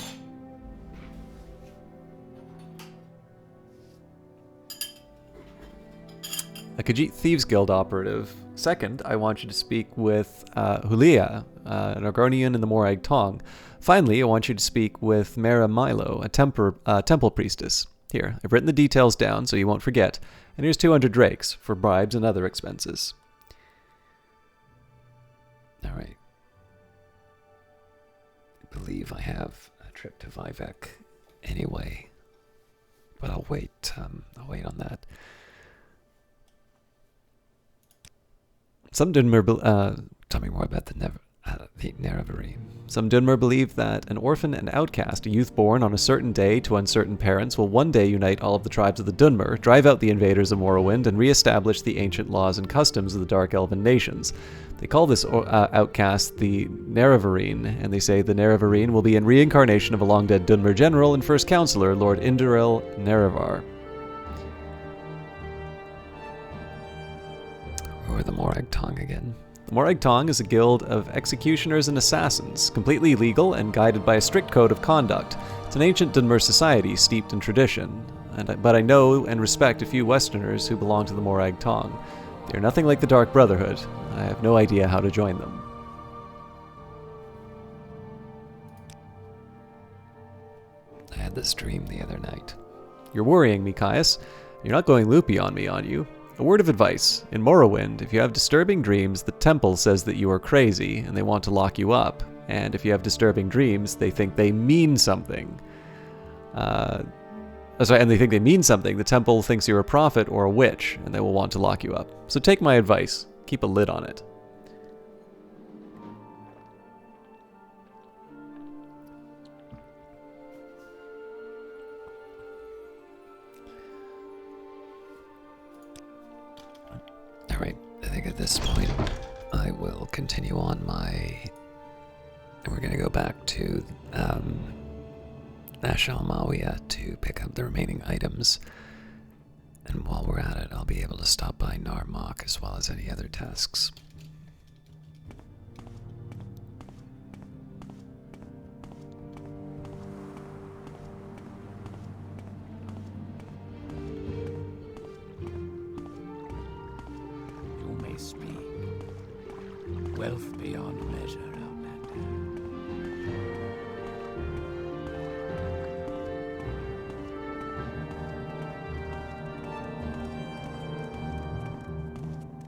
S2: A Khajiit Thieves Guild operative. Second, I want you to speak with Hulia, an Argonian in the Morag Tong. Finally, I want you to speak with Mara Milo, a temple priestess. Here, I've written the details down so you won't forget, and here's 200 drakes for bribes and other expenses.
S1: All right. I believe I have a trip to Vivek anyway, but I'll wait. I'll wait on that.
S2: Some Dunmer
S1: Tell me more about the Nerevarine.
S2: Some Dunmer believe that an orphan and outcast, a youth born on a certain day to uncertain parents, will one day unite all of the tribes of the Dunmer, drive out the invaders of Morrowind, and re-establish the ancient laws and customs of the Dark Elven nations. They call this outcast the Nerevarine, and they say the Nerevarine will be a reincarnation of a long-dead Dunmer general and first counselor, Lord Induril Nerevar.
S1: Who are the Morag Tong again?
S2: The Morag Tong is a guild of executioners and assassins, completely legal and guided by a strict code of conduct. It's an ancient Dunmer society steeped in tradition, but I know and respect a few Westerners who belong to the Morag Tong. They are nothing like the Dark Brotherhood. I have no idea how to join them.
S1: I had this dream the other night.
S2: You're worrying me, Caius. You're not going loopy on me, are you? A word of advice. In Morrowind, if you have disturbing dreams, the temple says that you are crazy and they want to lock you up. And if you have disturbing dreams, they think they mean something. And they think they mean something. The temple thinks you're a prophet or a witch, and they will want to lock you up. So take my advice. Keep a lid on it.
S1: Alright, I think at this point I will continue on and we're gonna go back to Ashal Mawiya to pick up the remaining items. And while we're at it, I'll be able to stop by Narmak as well as any other tasks.
S3: You may speak. Wealth beyond measure, Outlander.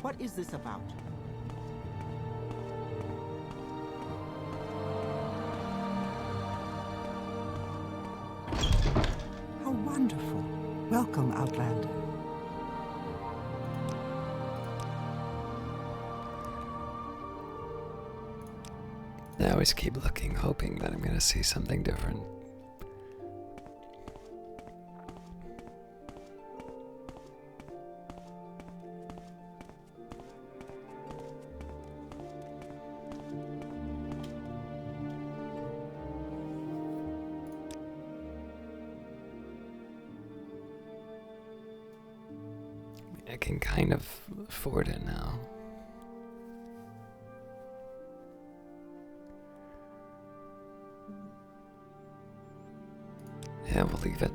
S6: What is this about? How wonderful. Welcome, Outlander.
S1: I always keep looking, hoping that I'm going to see something different. I can kind of afford it now. Yeah, we'll leave it.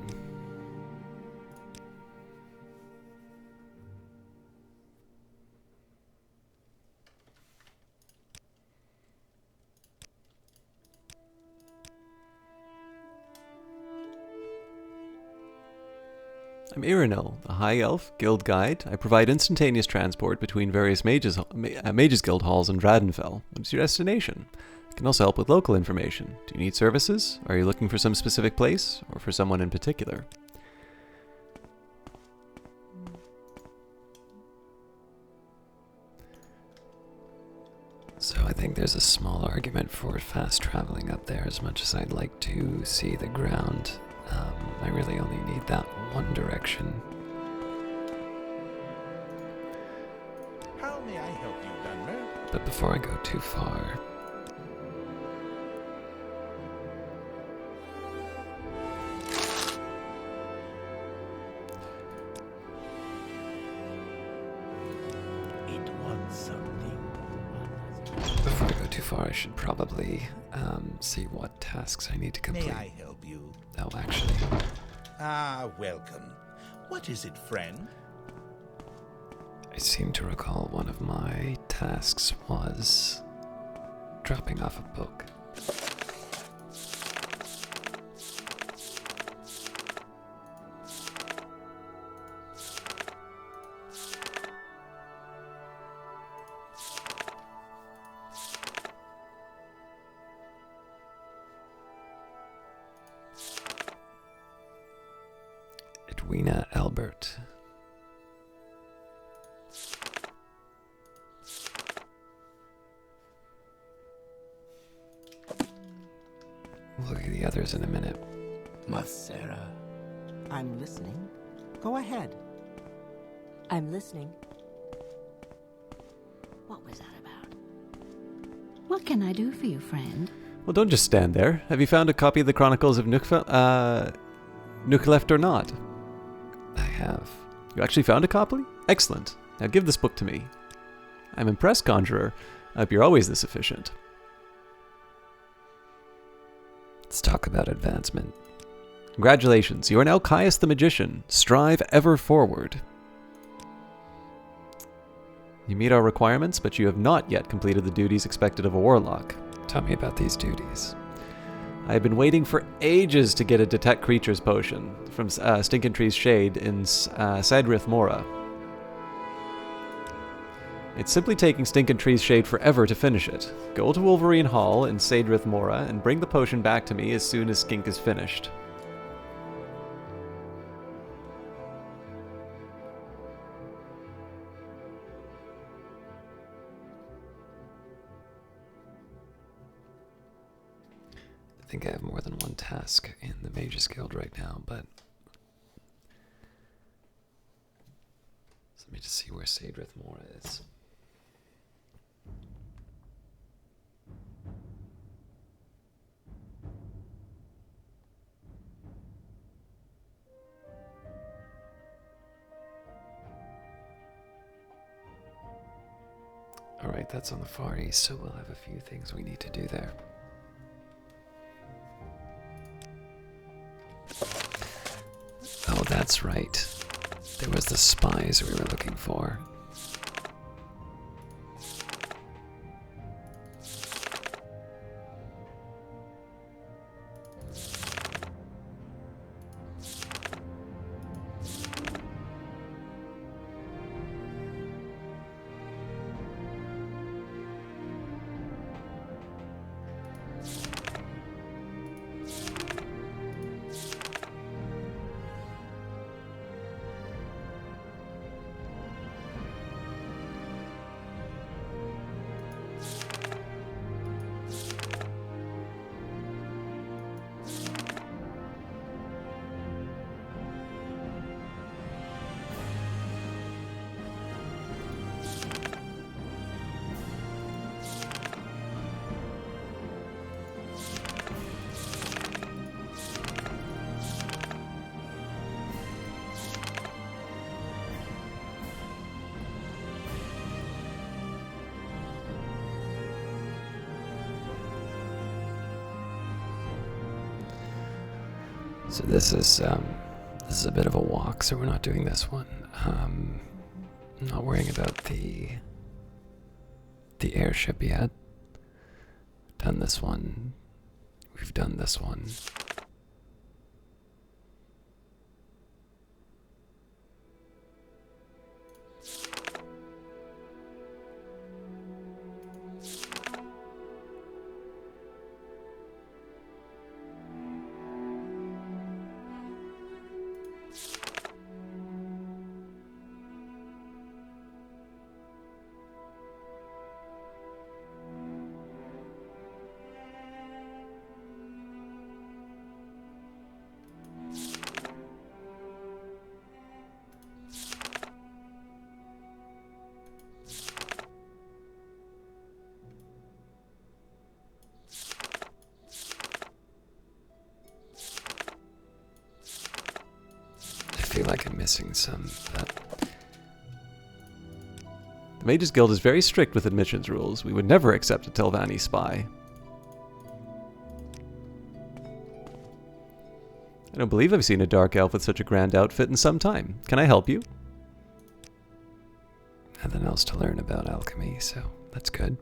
S2: I'm Irinil, a High Elf Guild Guide. I provide instantaneous transport between various Mages Guild halls in Vvardenfell. What is your destination? I can also help with local information. Do you need services? Are you looking for some specific place, or for someone in particular?
S1: So I think there's a small argument for fast traveling up there. As much as I'd like to see the ground, I really only need that one direction.
S5: How may I help you, Dunmer?
S1: But before I go too far,
S3: It wants something.
S1: before I go too far, I should probably see what tasks I need to complete.
S9: May I help you?
S1: Oh, actually,
S9: Ah, welcome. What is it, friend?
S1: I seem to recall one of my tasks was dropping off a book. Edwina Albert. We'll look at the others in a minute.
S3: Masera.
S6: I'm listening. Go ahead.
S7: I'm listening.
S4: What was that about? What can I do for you, friend?
S2: Well, don't just stand there. Have you found a copy of the Chronicles of Nukleft or not?
S1: I have.
S2: You actually found a copy? Excellent. Now give this book to me. I'm impressed, Conjurer. I hope you're always this efficient.
S1: Let's talk about advancement.
S2: Congratulations, you are now Caius the Magician. Strive ever forward. You meet our requirements, but you have not yet completed the duties expected of a warlock.
S1: Tell me about these duties.
S2: I have been waiting for ages to get a Detect Creatures potion from Stinkin' Tree's Shade in Sadrith Mora. It's simply taking Stinkin' Tree's Shade forever to finish it. Go to Wolverine Hall in Sadrith Mora and bring the potion back to me as soon as Skink is finished.
S1: I think I have more than one task in the Mages Guild right now, but let me just see where Sadrith Mora is. Alright, that's on the far east, so we'll have a few things we need to do there. Oh, that's right. There was the spies we were looking for. So this is a bit of a walk, so we're not doing this one. I'm not worrying about the airship yet. Done this one. We've done this one. feel like I'm missing some, but
S2: The Mages Guild is very strict with admissions rules. We would never accept a Telvanni spy. I don't believe I've seen a dark elf with such a grand outfit in some time. Can I help you?
S1: nothing else to learn about alchemy, so that's good.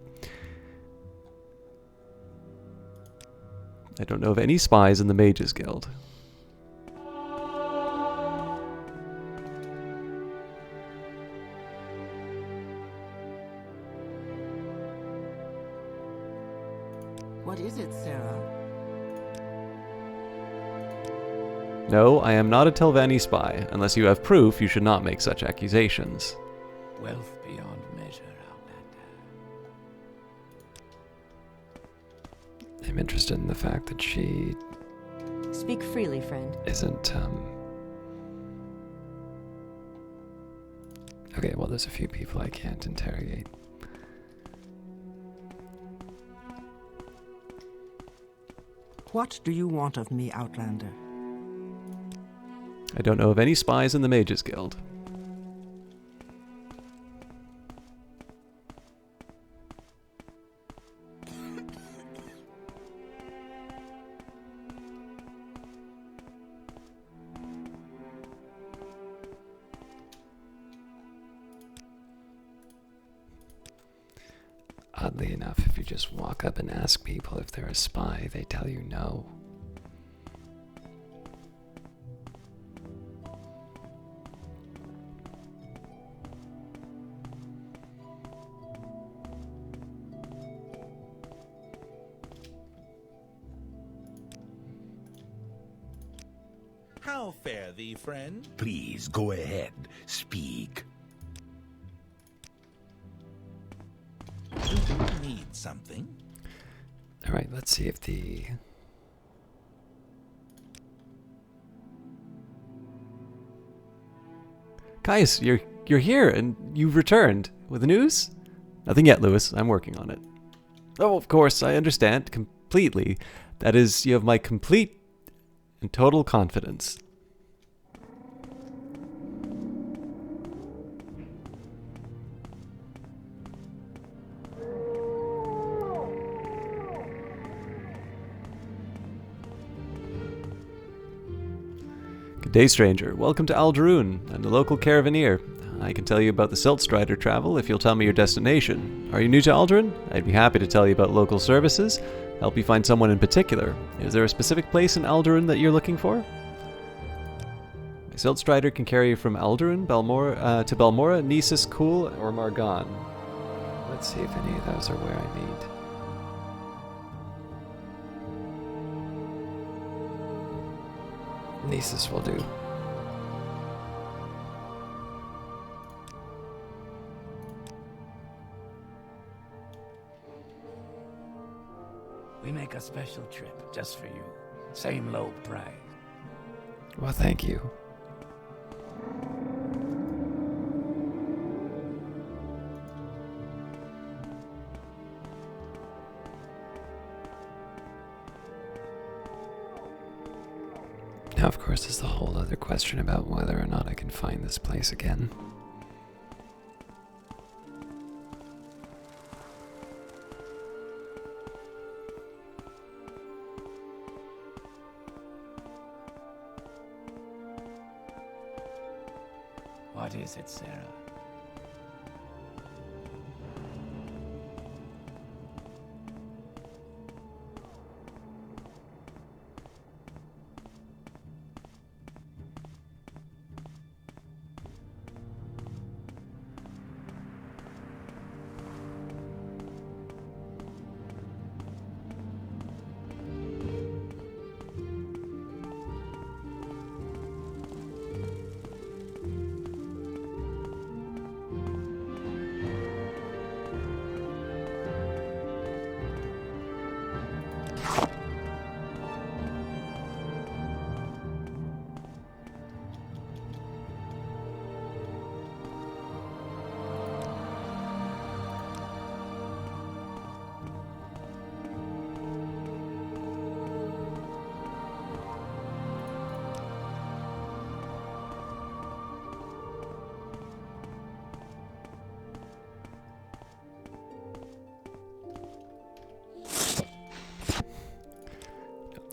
S2: I don't know of any spies in the Mages Guild.
S6: What is it, Sarah?
S2: No, I am not a Telvanni spy. Unless you have proof, you should not make such accusations.
S3: Wealth beyond measure, Outlander.
S1: I'm interested in the fact that she
S7: Speak freely, friend.
S1: isn't, Okay, well, there's a few people I can't interrogate.
S6: What do you want of me, Outlander?
S2: I don't know of any spies in the Mages Guild.
S1: Oddly enough, if you just walk up and ask people if they're a spy, they tell you no.
S9: How fare thee, friend? Please, go ahead. Speak. Do you need something?
S1: Alright, let's see if the...
S2: Caius, you're here, and you've returned. With news? Nothing yet, Lewis. I'm working on it. Oh, of course, I understand completely. That is, you have my complete and total confidence. Good day, stranger. Welcome to Aldaroon. I'm the local caravaneer. I can tell you about the Siltstrider travel if you'll tell me your destination. Are you new to Aldaroon? I'd be happy to tell you about local services, help you find someone in particular. Is there a specific place in Aldaroon that you're looking for? My Siltstrider can carry you from Aldaroon to Balmora, Nisus, Cool, or Margan.
S1: Let's see if any of those are where I need. Nisus will do.
S3: We make a special trip just for you. Same low price.
S1: Well, thank you. Now, of course, there's the whole other question about whether or not I can find this place again.
S3: What is it, Sarah?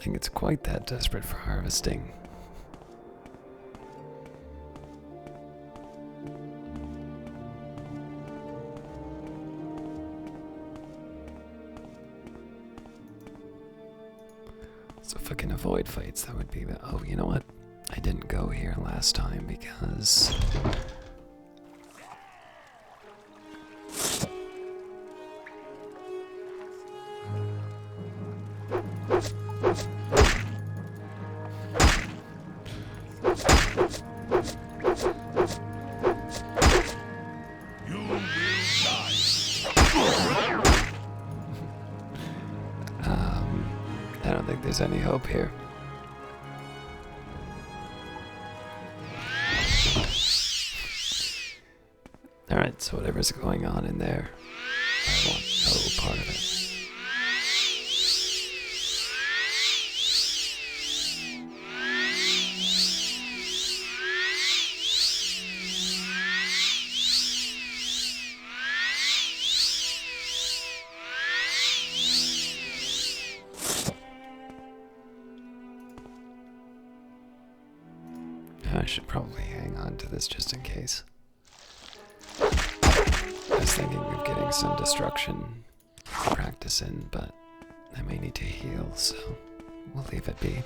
S1: think it's quite that desperate for harvesting. So if I can avoid fights, that would be the... Oh, you know what? I didn't go here last time because... I don't think there's any hope here. Alright, so whatever's going on in there, I want no part of it. I should probably hang on to this just in case. I was thinking of getting some destruction practice in, but I may need to heal, so we'll leave it be.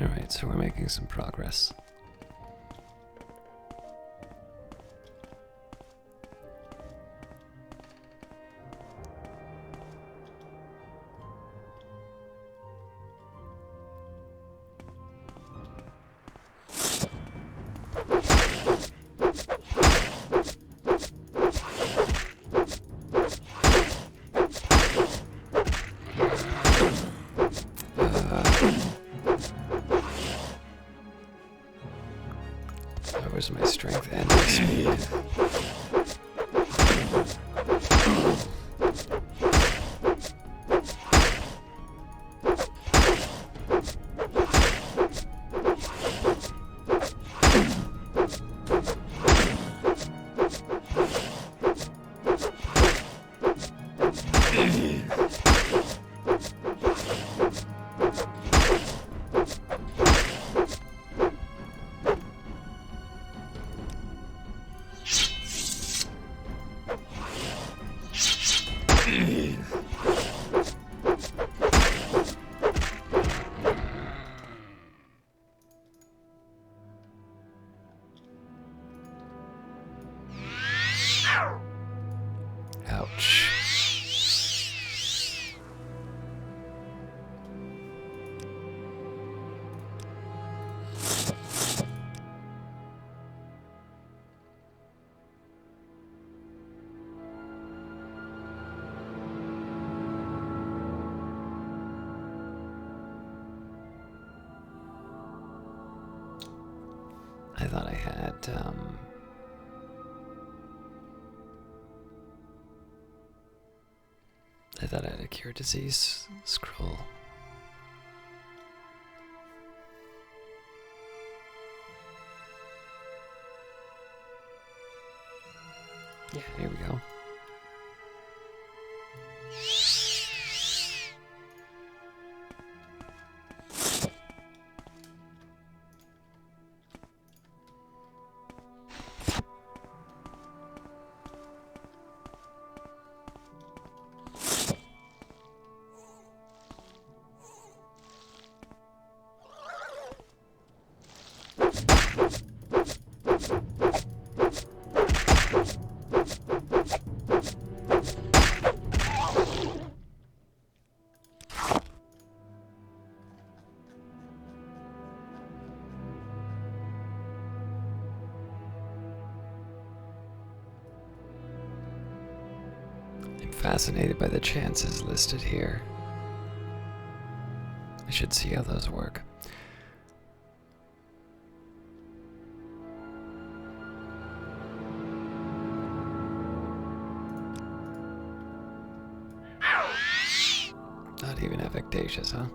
S1: Alright, so we're making some progress. Where's my strength and my speed? Ouch. I thought I had, I thought I had a cure disease scroll. Yeah, here we go. Fascinated by the chances listed here. I should see how those work. Not even efficacious, huh?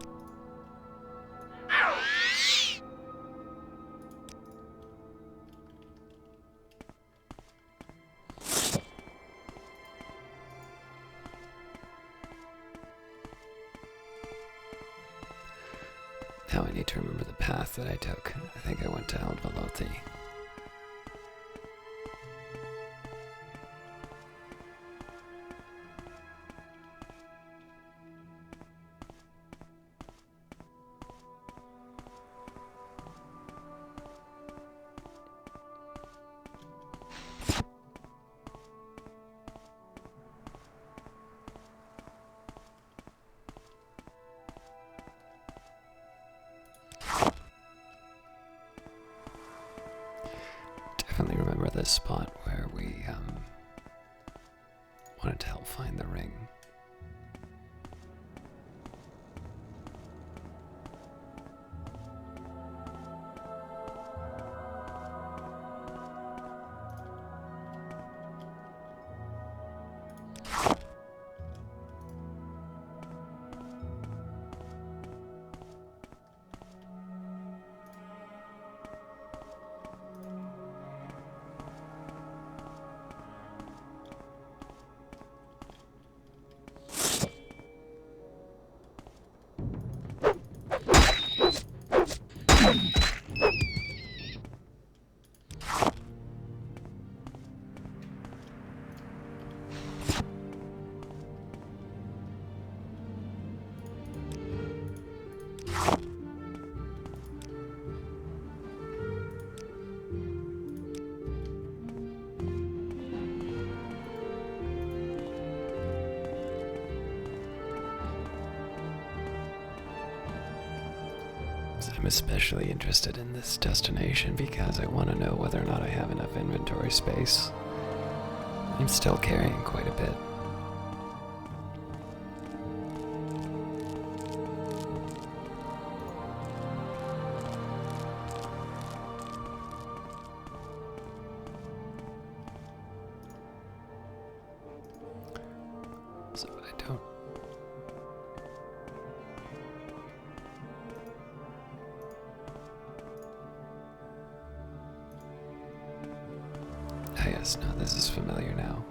S1: Now I need to remember the path that I took. I think I went to Aldvalothi. Definitely remember this spot where we wanted to help find the ring. I'm especially interested in this destination because I want to know whether or not I have enough inventory space. I'm still carrying quite a bit. So I don't... Ah, yes, no, this is familiar now.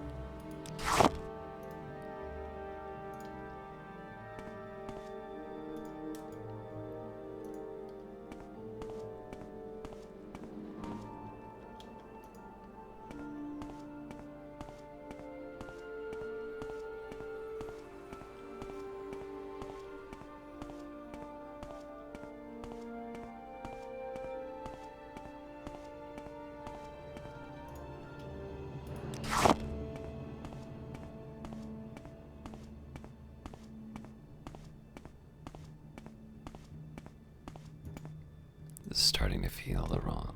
S1: This is starting to feel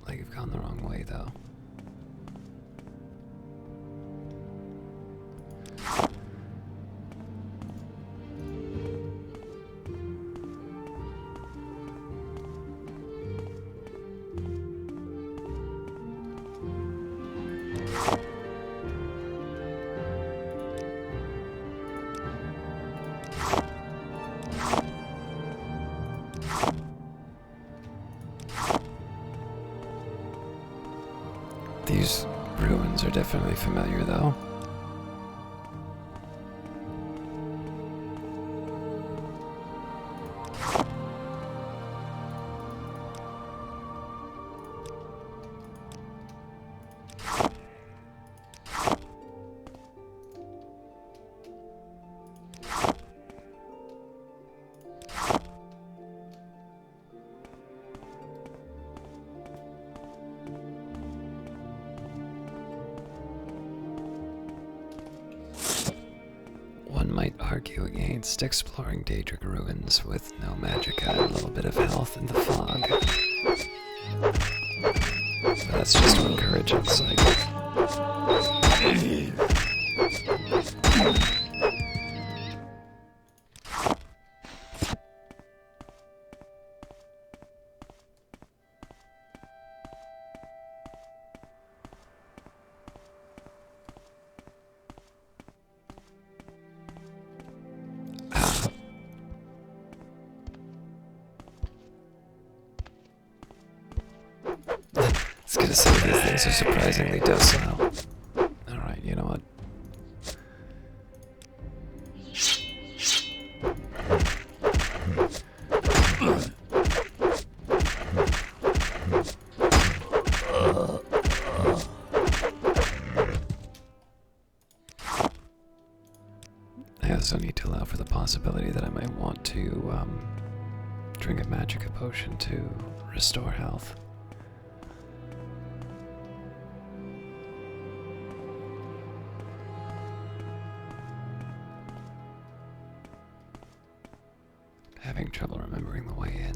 S1: like I've gone the wrong way, though. These ruins are definitely familiar, though. One might argue against exploring Daedric ruins with no magic and a little bit of health in the fog. But that's just to encourage insight. I was gonna say these things are surprisingly docile. Alright, you know what? I also need to allow for the possibility that I might want to drink a magica potion to restore health. Having trouble remembering the way in.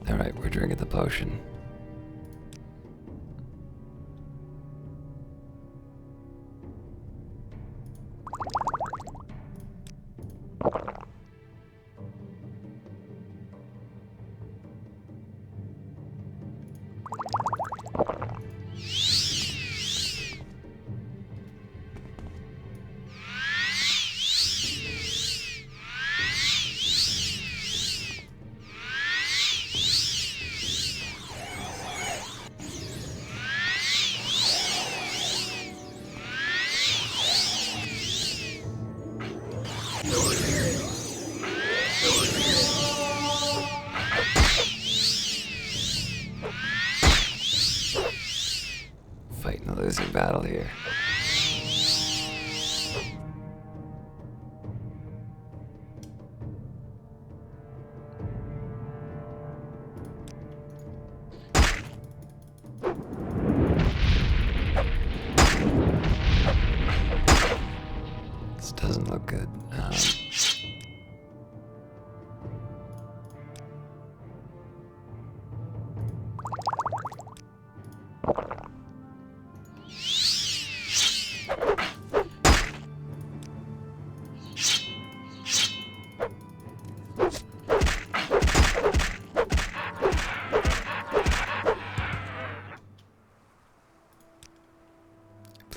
S1: Alright, we're drinking the potion. Fighting a losing battle here. This doesn't look good. I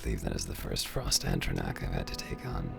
S1: believe that is the first Frost Antronak I've had to take on.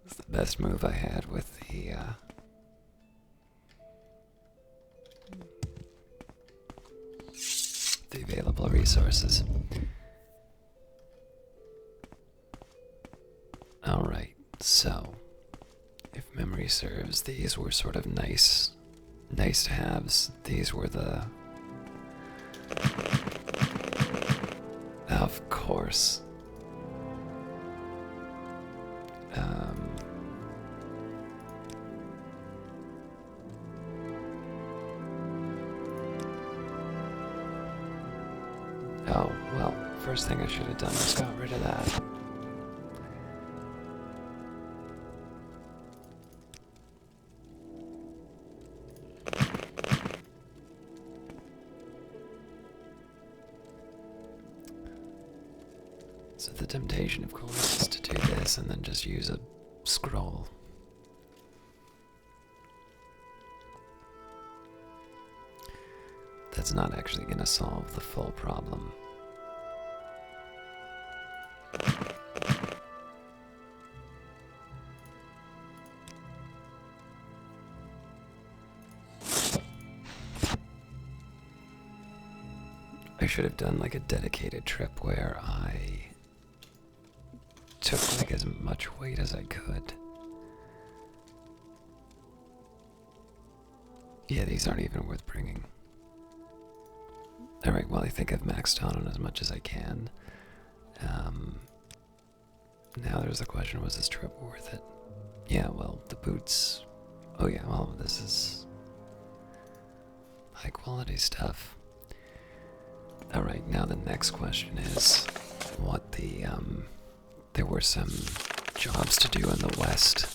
S1: It's the best move I had with the available resources. Alright, so if memory serves, these were sort of nice to haves. These were the... Of course. Oh, well, first thing I should have done was got rid of that. So the temptation, of course, is to do this and then just use a scroll. That's not actually going to solve the full problem. I should have done like a dedicated trip where I took like as much weight as I could. Yeah, these aren't even worth bringing. Alright, well I think I've maxed out on as much as I can. Now there's the question, was this trip worth it? Yeah, well, the boots... Oh yeah, well, this is high quality stuff. Alright, now the next question is what the, there were some jobs to do in the west.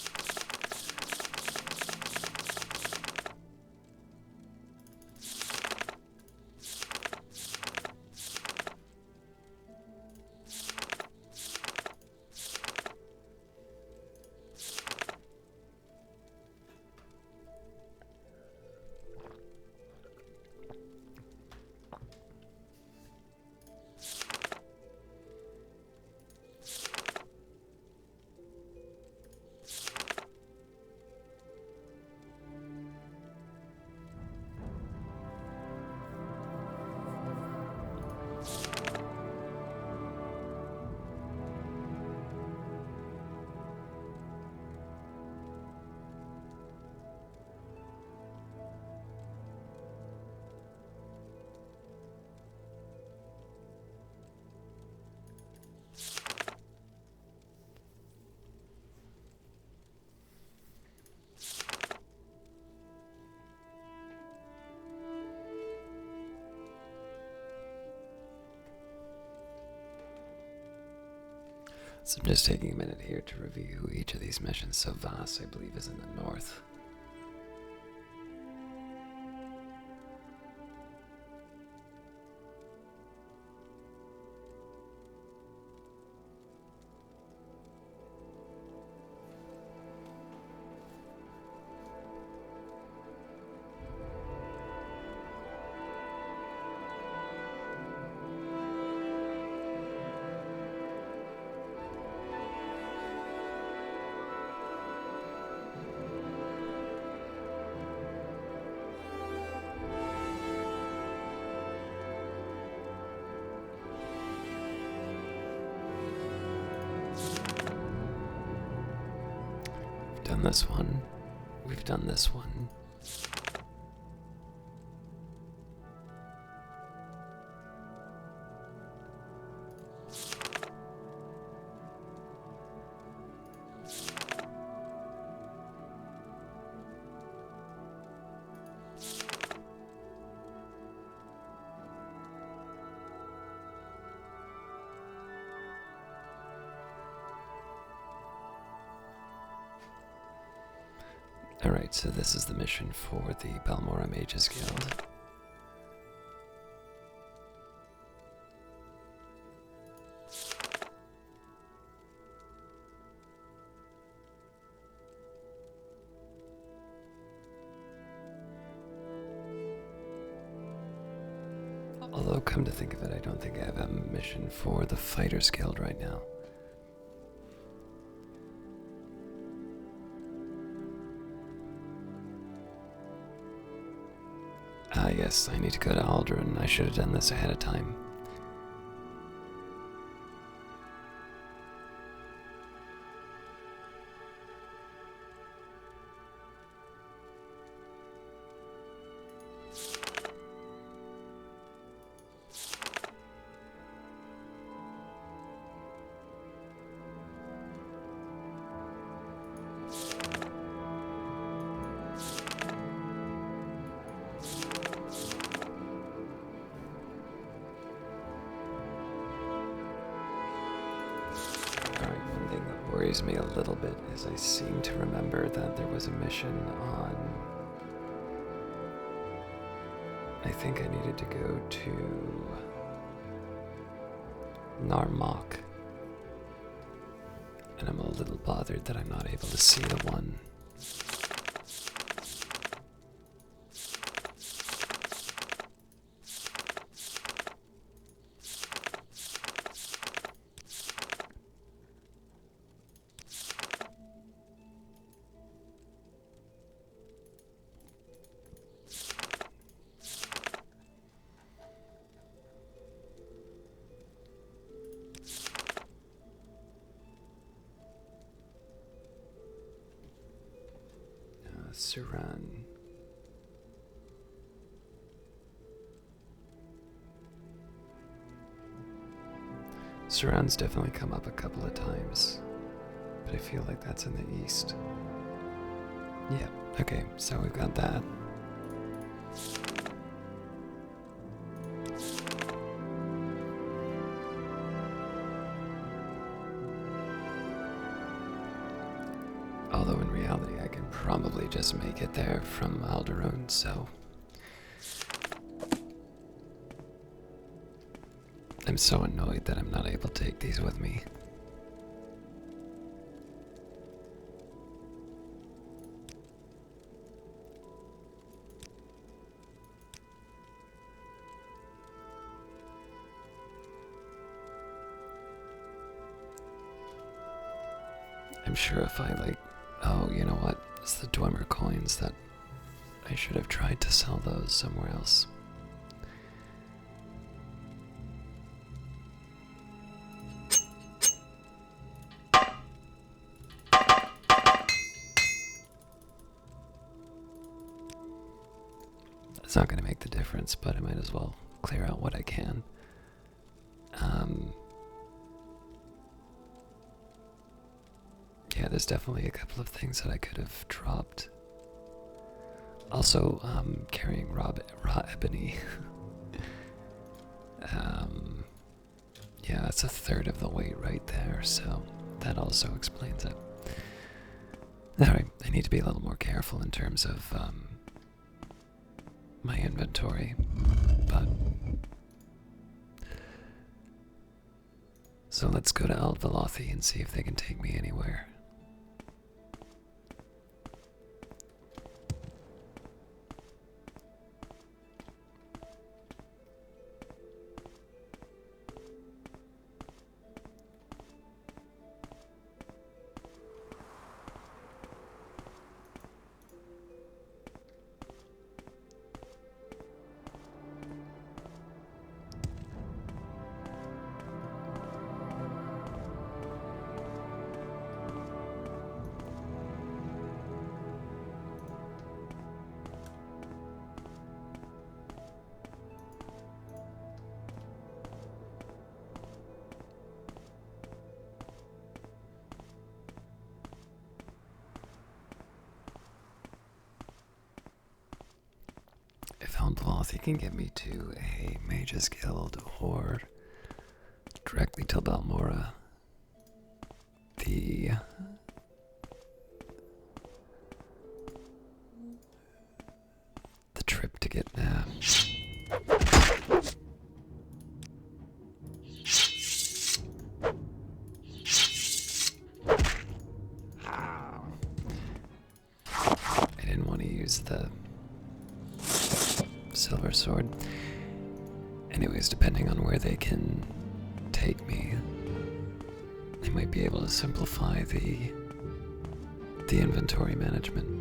S1: So I'm just taking a minute here to review each of these missions. So Voss, I believe, is in the north. Done this one. We've done this one. Alright, so this is the mission for the Balmora Mages Guild. Although, come to think of it, I don't think I have a mission for the Fighters Guild right now. Ah, yes, I need to go to Alderaan. I should have done this ahead of time. Worries me a little bit is I seem to remember that there was a mission on... I think I needed to go to Narmak, and I'm a little bothered that I'm not able to see the one. Suran. Suran's definitely come up a couple of times, but I feel like that's in the east. Yeah, okay, so we've got that. Although in reality I can probably just make it there from Alderaan, so... I'm so annoyed that I'm not able to take these with me. I'm sure if I like... Oh, you know what? It's the Dwemer coins that I should have tried to sell those somewhere else. It's not going to make the difference, but I might as well clear out what I can. Yeah, there's definitely a couple of things that I could have dropped. Also, carrying raw ebony. Yeah, that's a third of the weight right there, so that also explains it. Alright, I need to be a little more careful in terms of my inventory, but... So let's go to Eld-Velothi and see if they can take me anywhere. If Eld-Velothi can get me to a Mages Guild or directly to Balmora, silver sword. Anyways, depending on where they can take me, they might be able to simplify the inventory management.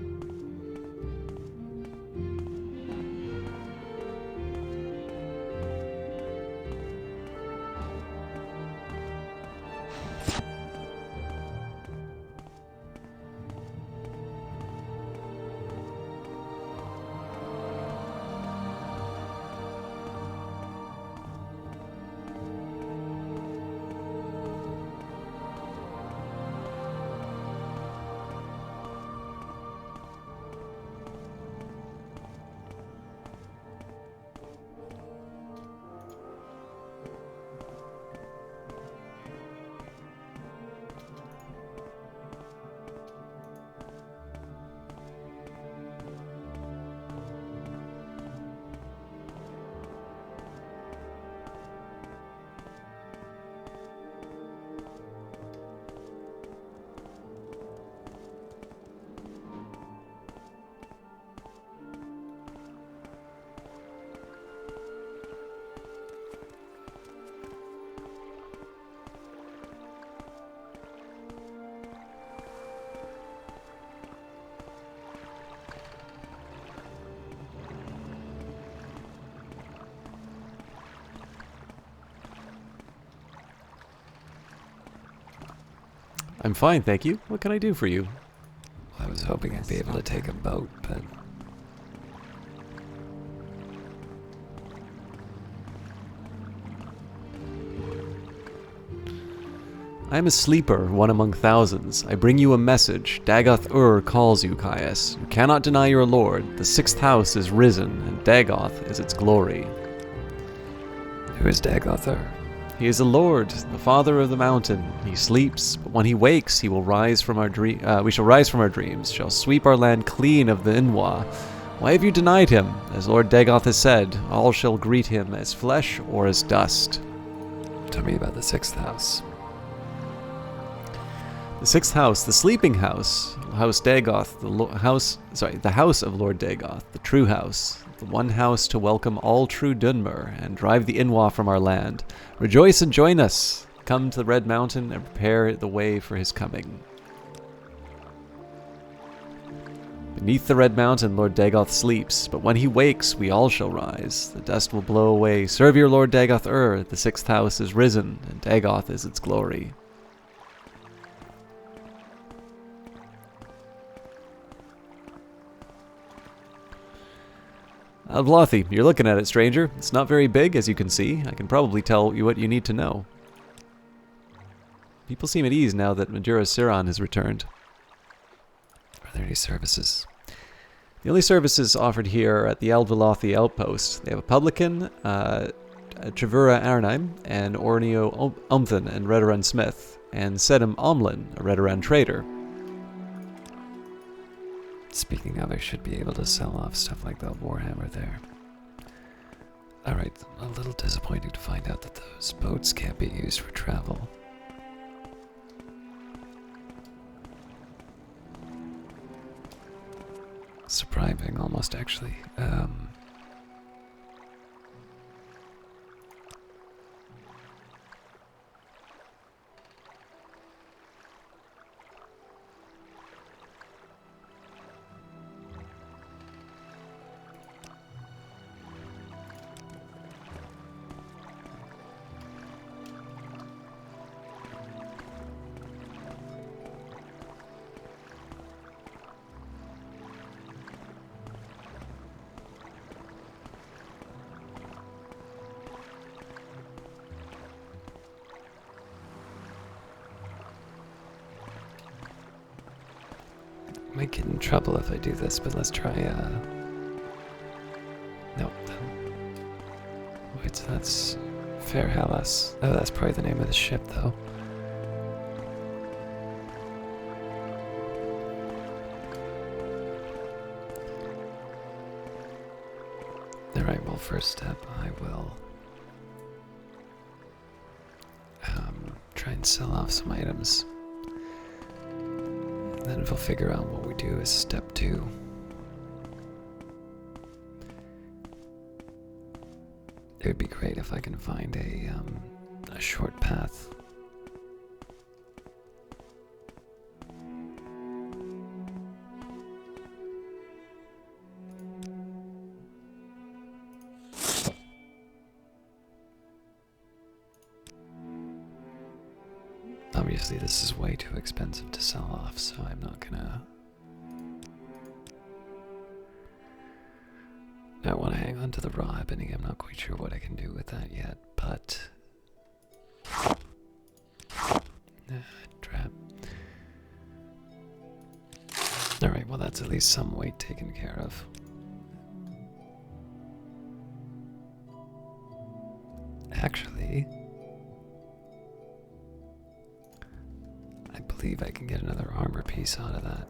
S2: I'm fine, thank you. What can I do for you?
S1: I was hoping I'd be able to take a boat, but
S2: I am a sleeper, one among thousands. I bring you a message. Dagoth calls you, Caius. You cannot deny your lord. The sixth house is risen, and Dagoth is its glory.
S1: who is Dagoth?
S2: He is a lord, the father of the mountain. He sleeps, but when he wakes, he will rise from our we shall rise from our dreams, shall sweep our land clean of the Inwa. Why have you denied him? As Lord Dagoth has said, all shall greet him as flesh or as dust.
S1: Tell me about the sixth house.
S2: The sixth house, the sleeping house, House Dagoth, the house of Lord Dagoth, the true house, the one house to welcome all true Dunmer and drive the Inwa from our land. Rejoice and join us. Come to the Red Mountain and prepare the way for his coming. Beneath the Red Mountain, Lord Dagoth sleeps, but when he wakes, we all shall rise. The dust will blow away. Serve your Lord Dagoth the sixth house is risen, and Dagoth is its glory. Alvlothy, you're looking at it, stranger. It's not very big, as you can see. I can probably tell you what you need to know. People seem at ease now that Majura Siran has returned.
S1: Are there any services?
S2: The only services offered here are at the Alvlothy outpost. They have a publican, Trevura Arnheim, and Orneo Umthan and Redoran Smith, and Sedum Omlin, a Redoran trader.
S1: Speaking of, I should be able to sell off stuff like the Warhammer there. Alright, a little disappointing to find out that those boats can't be used for travel. Surprising, almost, actually. Might get in trouble if I do this, but let's try, no. Wait, so that's Fair Hellas. Oh, that's probably the name of the ship, though. Alright, well, first step, I will try and sell off some items. Then we'll figure out what we do as step 2. It would be great if I can find a short path. Obviously, this is way too expensive to sell off, so I'm not gonna. I want to hang on to the raw ebony. I'm not quite sure what I can do with that yet, but. Trap. Alright, well, that's at least some weight taken care of. Actually. I believe I can get another armor piece out of that.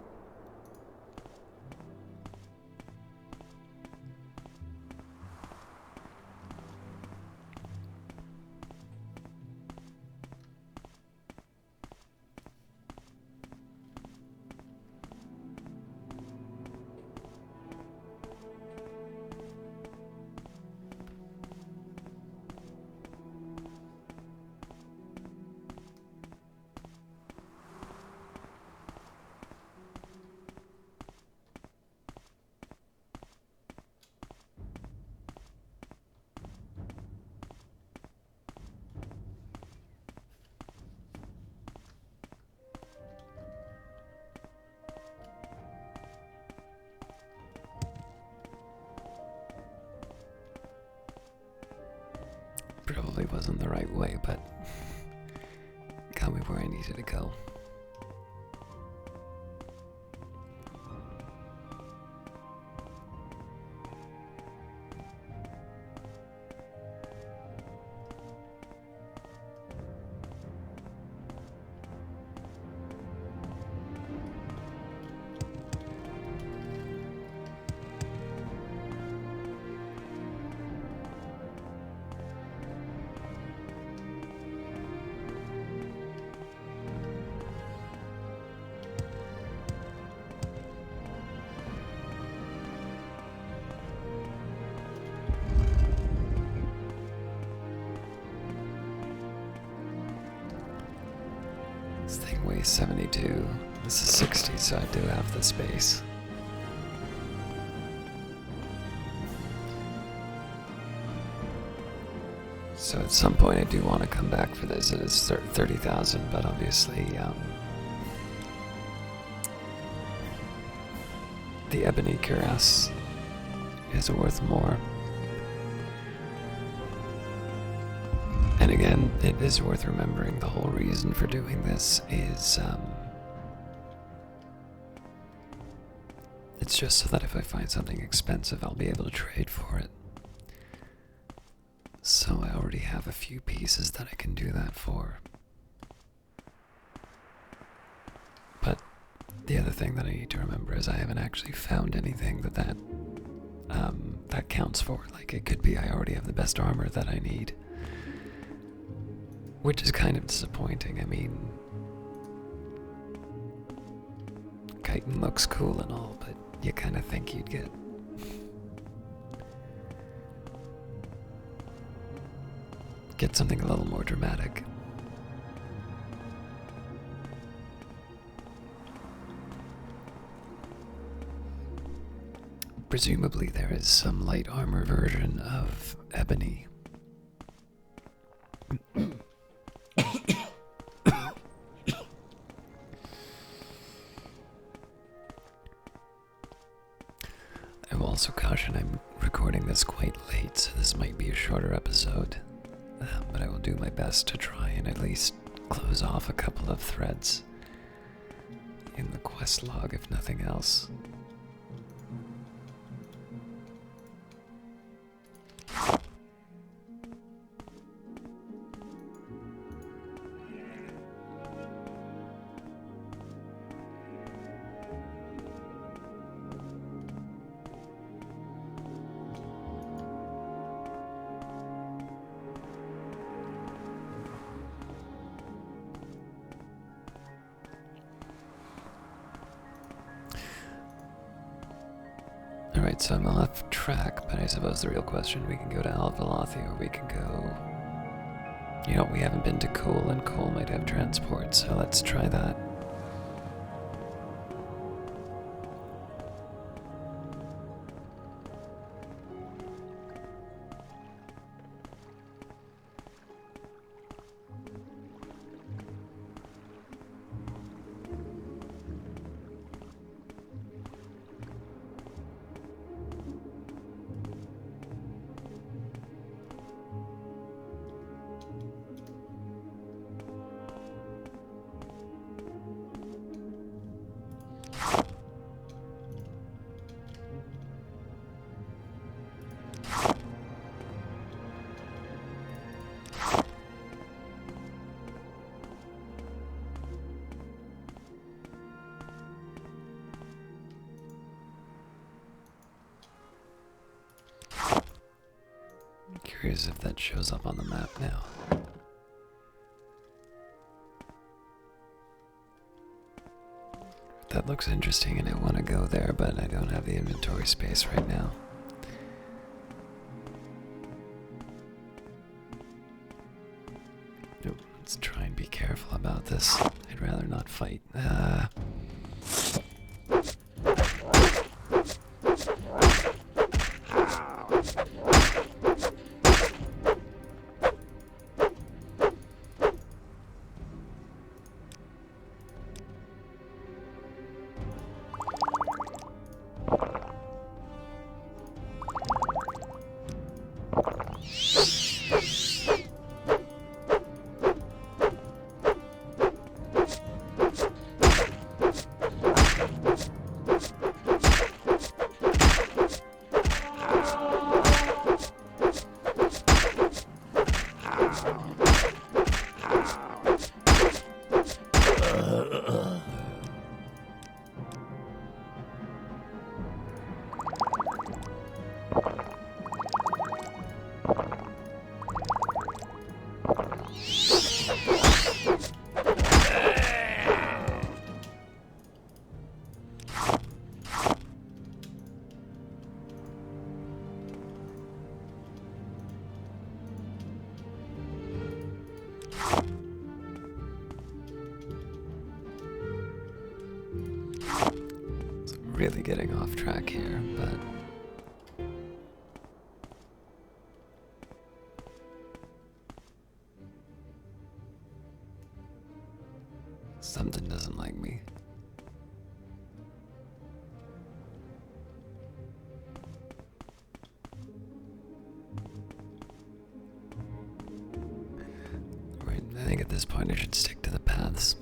S1: Probably wasn't the right way, but got me where I needed to go. This thing weighs 72. This is 60, so I do have the space. So at some point I do want to come back for this. It is 30,000, but obviously the ebony cuirass is worth more. And again, it is worth remembering the whole reason for doing this is it's just so that if I find something expensive, I'll be able to trade for it. So I already have a few pieces that I can do that for. But the other thing that I need to remember is I haven't actually found anything that counts for. Like, it could be I already have the best armor that I need. Which is kind of disappointing. I mean, chitin looks cool and all, but you kind of think you'd get something a little more dramatic. Presumably there is some light armor version of ebony. I will also caution I'm recording this quite late, so this might be a shorter episode. But I will do my best to try and at least close off a couple of threads in the quest log, if nothing else. Right, so I'm off track, but I suppose the real question, we can go to Alvalathi or we can go... You know, we haven't been to Cole, and Cole might have transport, so let's try that. Curious if that shows up on the map now. That looks interesting and I want to go there, but I don't have the inventory space right now. Nope, let's try and be careful about this. I'd rather not fight. Really getting off track here, but something doesn't like me. Right, I think at this point I should stick to the paths.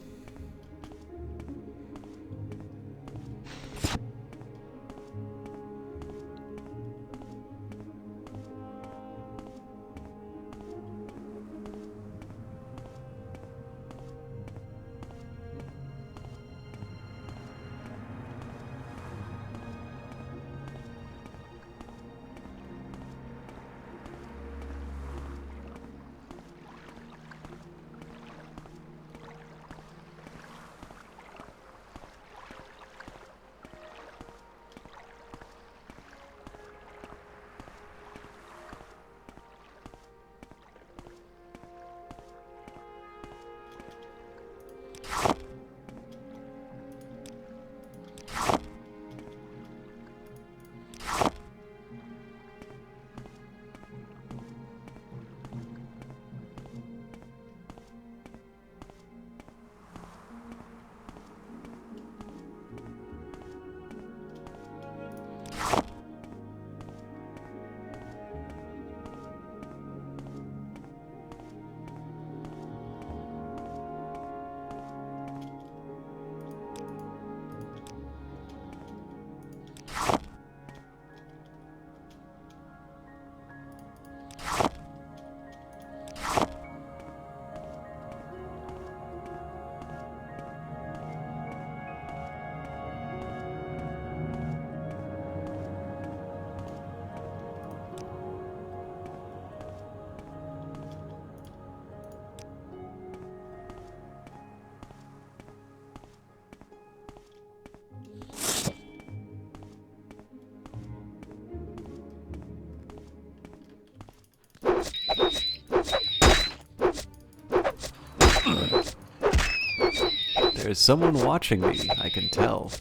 S2: There is someone watching me, I can tell.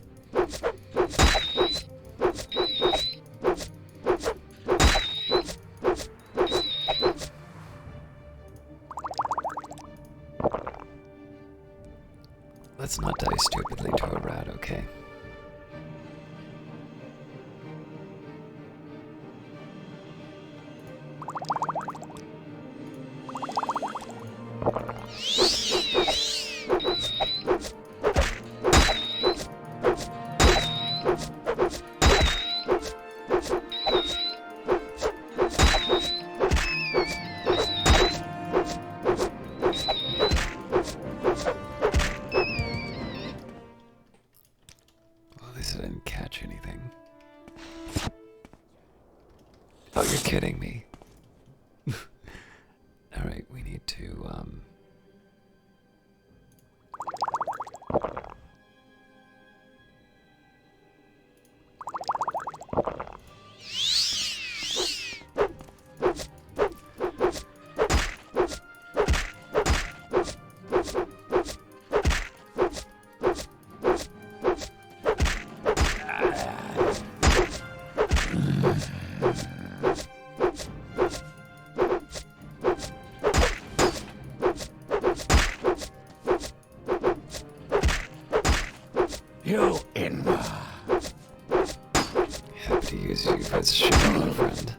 S1: Let's not die stupidly to a rat, okay? Well, at least I didn't catch anything. Oh, you're kidding me. Alright, we need to,
S3: You in.
S1: happy to use you as shit, my friend.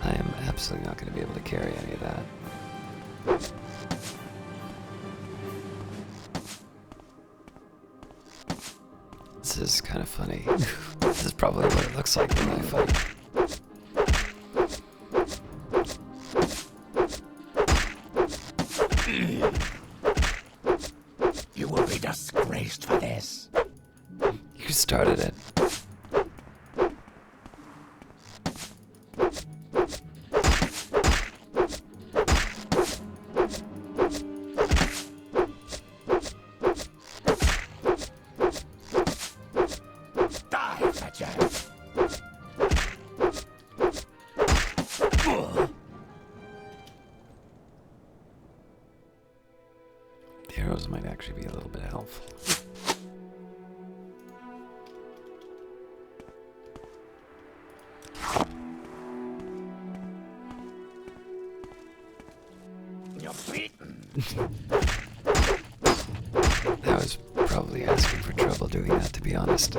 S1: I am absolutely not going to be able to carry any of that. This is kind of funny. This is probably what it looks like when I fight.
S3: You will be disgraced for this.
S1: You started it.
S3: Die, Fletcher.
S1: The arrows might actually be a little bit helpful.
S3: You're beaten.
S1: I was probably asking for trouble doing that, to be honest.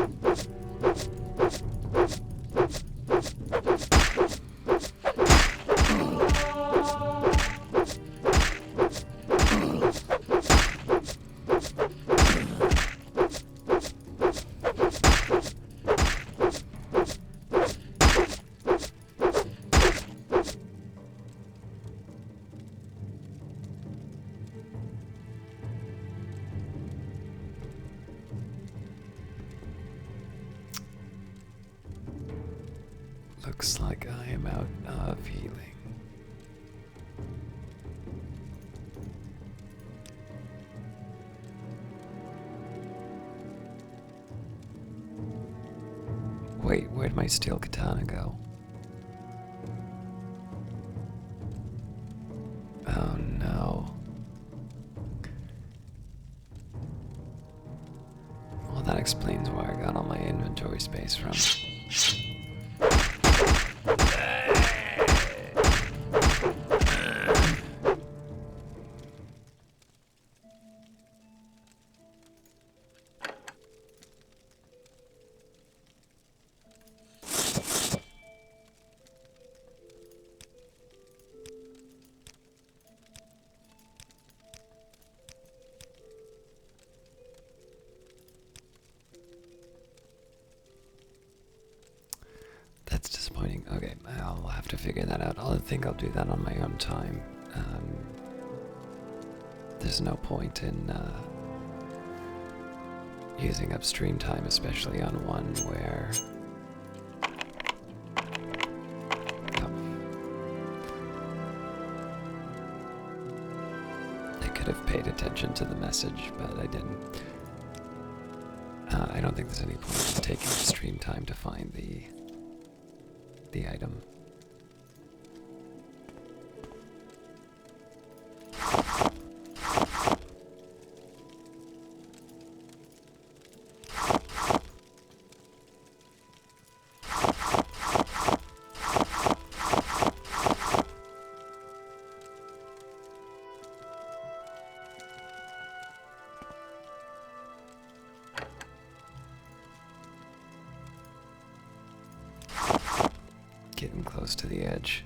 S1: Looks like I am out of healing. Wait, where'd my steel katana go? Oh no. Well, that explains where I got all my inventory space from. That's disappointing. Okay, I'll have to figure that out. I think I'll do that on my own time. There's no point in using up stream time, especially on one where... I could have paid attention to the message, but I didn't. I don't think there's any point in taking extreme time to find the item. Getting close to the edge.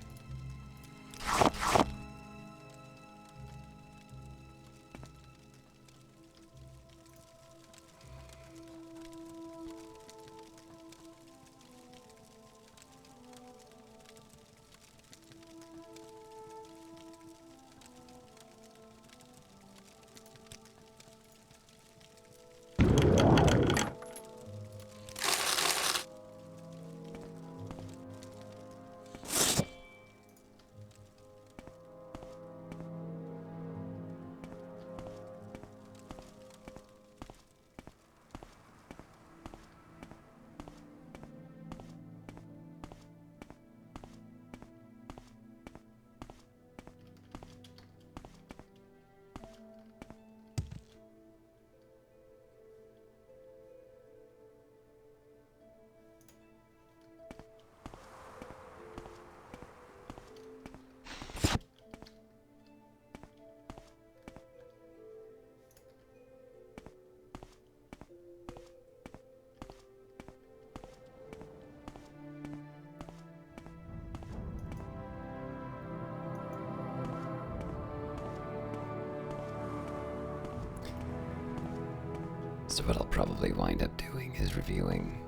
S1: So what I'll probably wind up doing is reviewing.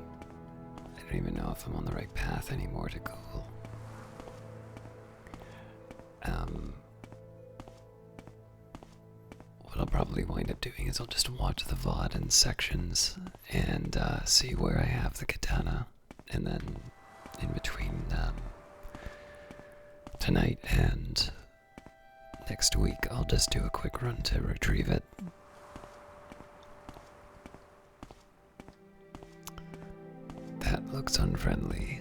S1: I don't even know if I'm on the right path anymore to Ghoul. What I'll probably wind up doing is I'll just watch the VOD in sections and see where I have the katana, and then in between tonight and next week I'll just do a quick run to retrieve it. That looks unfriendly.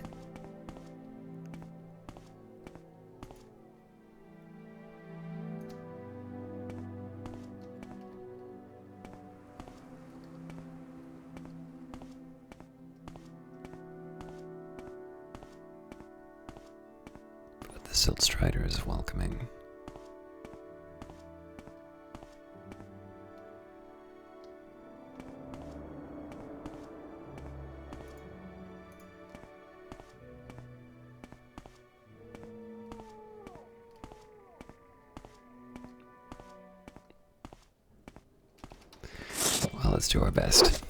S1: But the Silt Strider is welcoming. Well, let's do our best.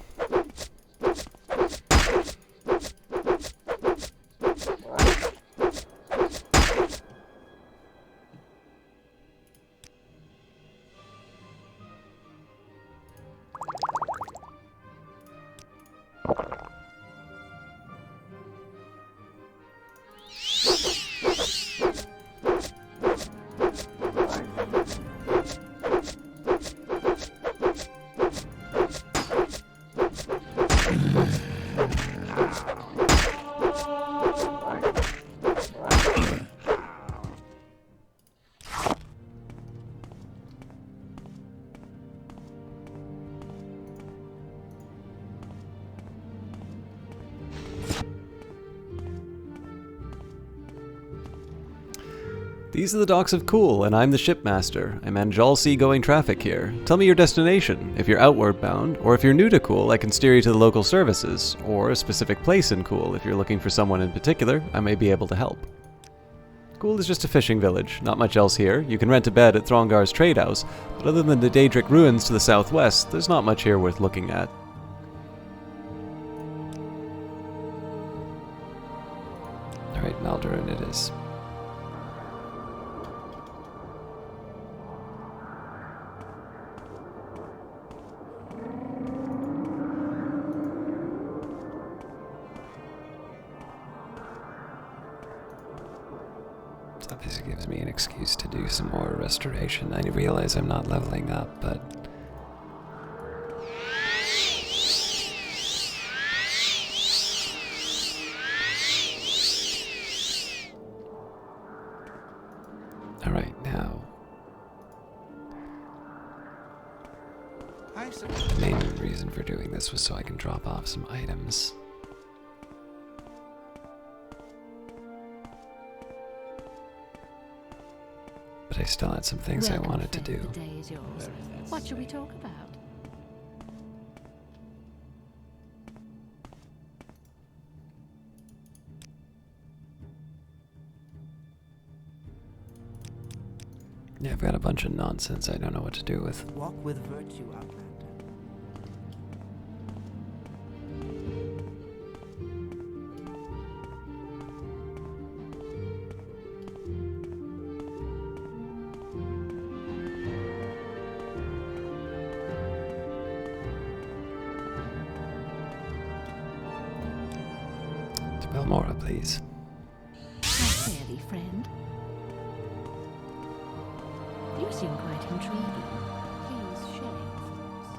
S2: These are the docks of Cool, and I'm the shipmaster. I manage all seagoing traffic here. Tell me your destination. If you're outward bound, or if you're new to Cool, I can steer you to the local services, or a specific place in Cool. If you're looking for someone in particular, I may be able to help. Cool is just a fishing village, not much else here. You can rent a bed at Throngar's trade house, but other than the Daedric ruins to the southwest, there's not much here worth looking at.
S1: Alright, Maldoran it is. So this gives me an excuse to do some more restoration. I realize I'm not leveling up, but
S6: I suppose.
S1: The main reason for doing this was so I can drop off some items. But I still had some things I
S4: Welcome,
S1: wanted to
S4: friend.
S1: do.
S4: The day is yours. What shall we talk about?
S1: Yeah, I've got a bunch of nonsense I don't know what to do with.
S6: Walk with virtue, Outlander.
S1: To Belmora, please.
S4: How fare thee, friend? You seem quite intriguing. Please share your thoughts.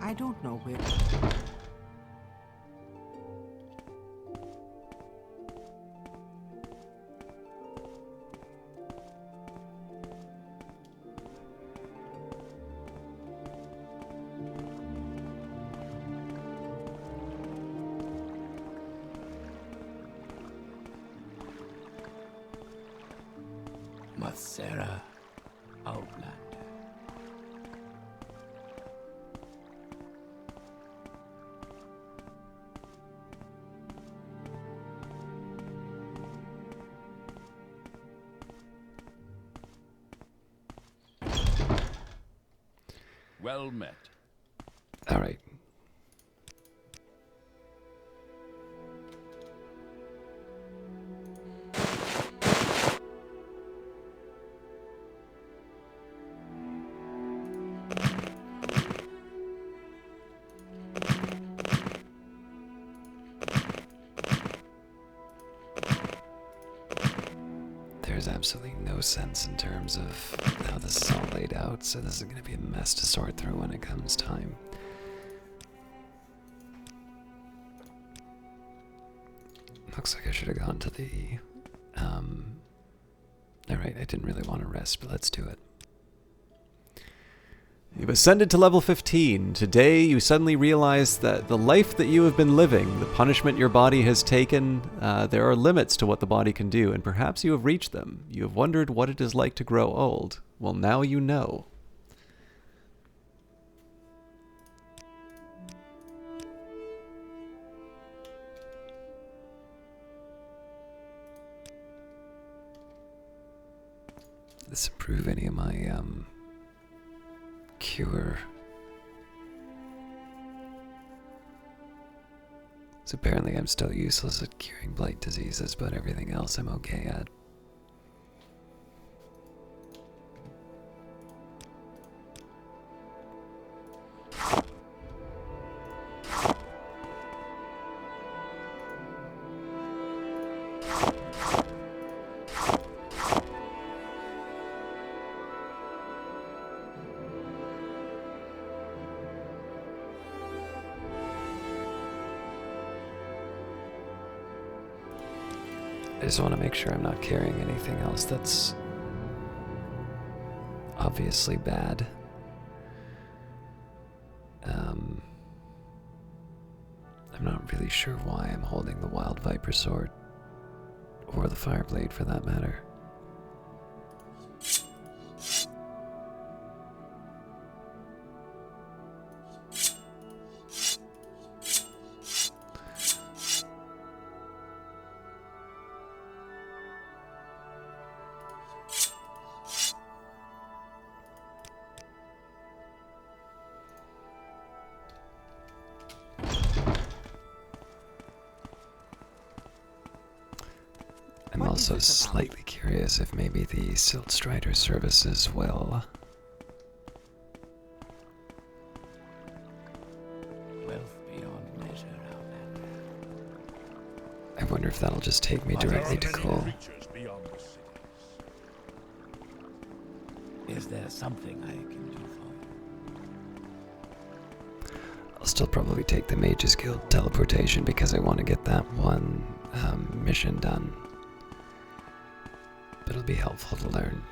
S6: I don't know where.
S3: Mathera, Outlander.
S8: Well met.
S1: All right. There's absolutely no sense in terms of how this is all laid out, so this is going to be a mess to sort through when it comes time. Looks like I should have gone to the, alright, I didn't really want to rest, but let's do it.
S2: You've ascended to level 15. Today, you suddenly realize that the life that you have been living, the punishment your body has taken, there are limits to what the body can do, and perhaps you have reached them. You have wondered what it is like to grow old. Well, now you know.
S1: Did this improve any of my, cure? So apparently I'm still useless at curing blight diseases, but everything else I'm okay at. I just want to make sure I'm not carrying anything else that's obviously bad. I'm not really sure why I'm holding the Wild Viper Sword, or the Fireblade for that matter. I'm
S6: What is
S1: also
S6: this about?
S1: slightly curious if maybe the Silt Strider services will...
S3: Wealth beyond measure, Outlander.
S1: I wonder if that'll just take me directly to Cole.
S3: Is there something I can do for you?
S1: I'll still probably take the Mages Guild teleportation because I want to get that one mission done. But it'll be helpful to learn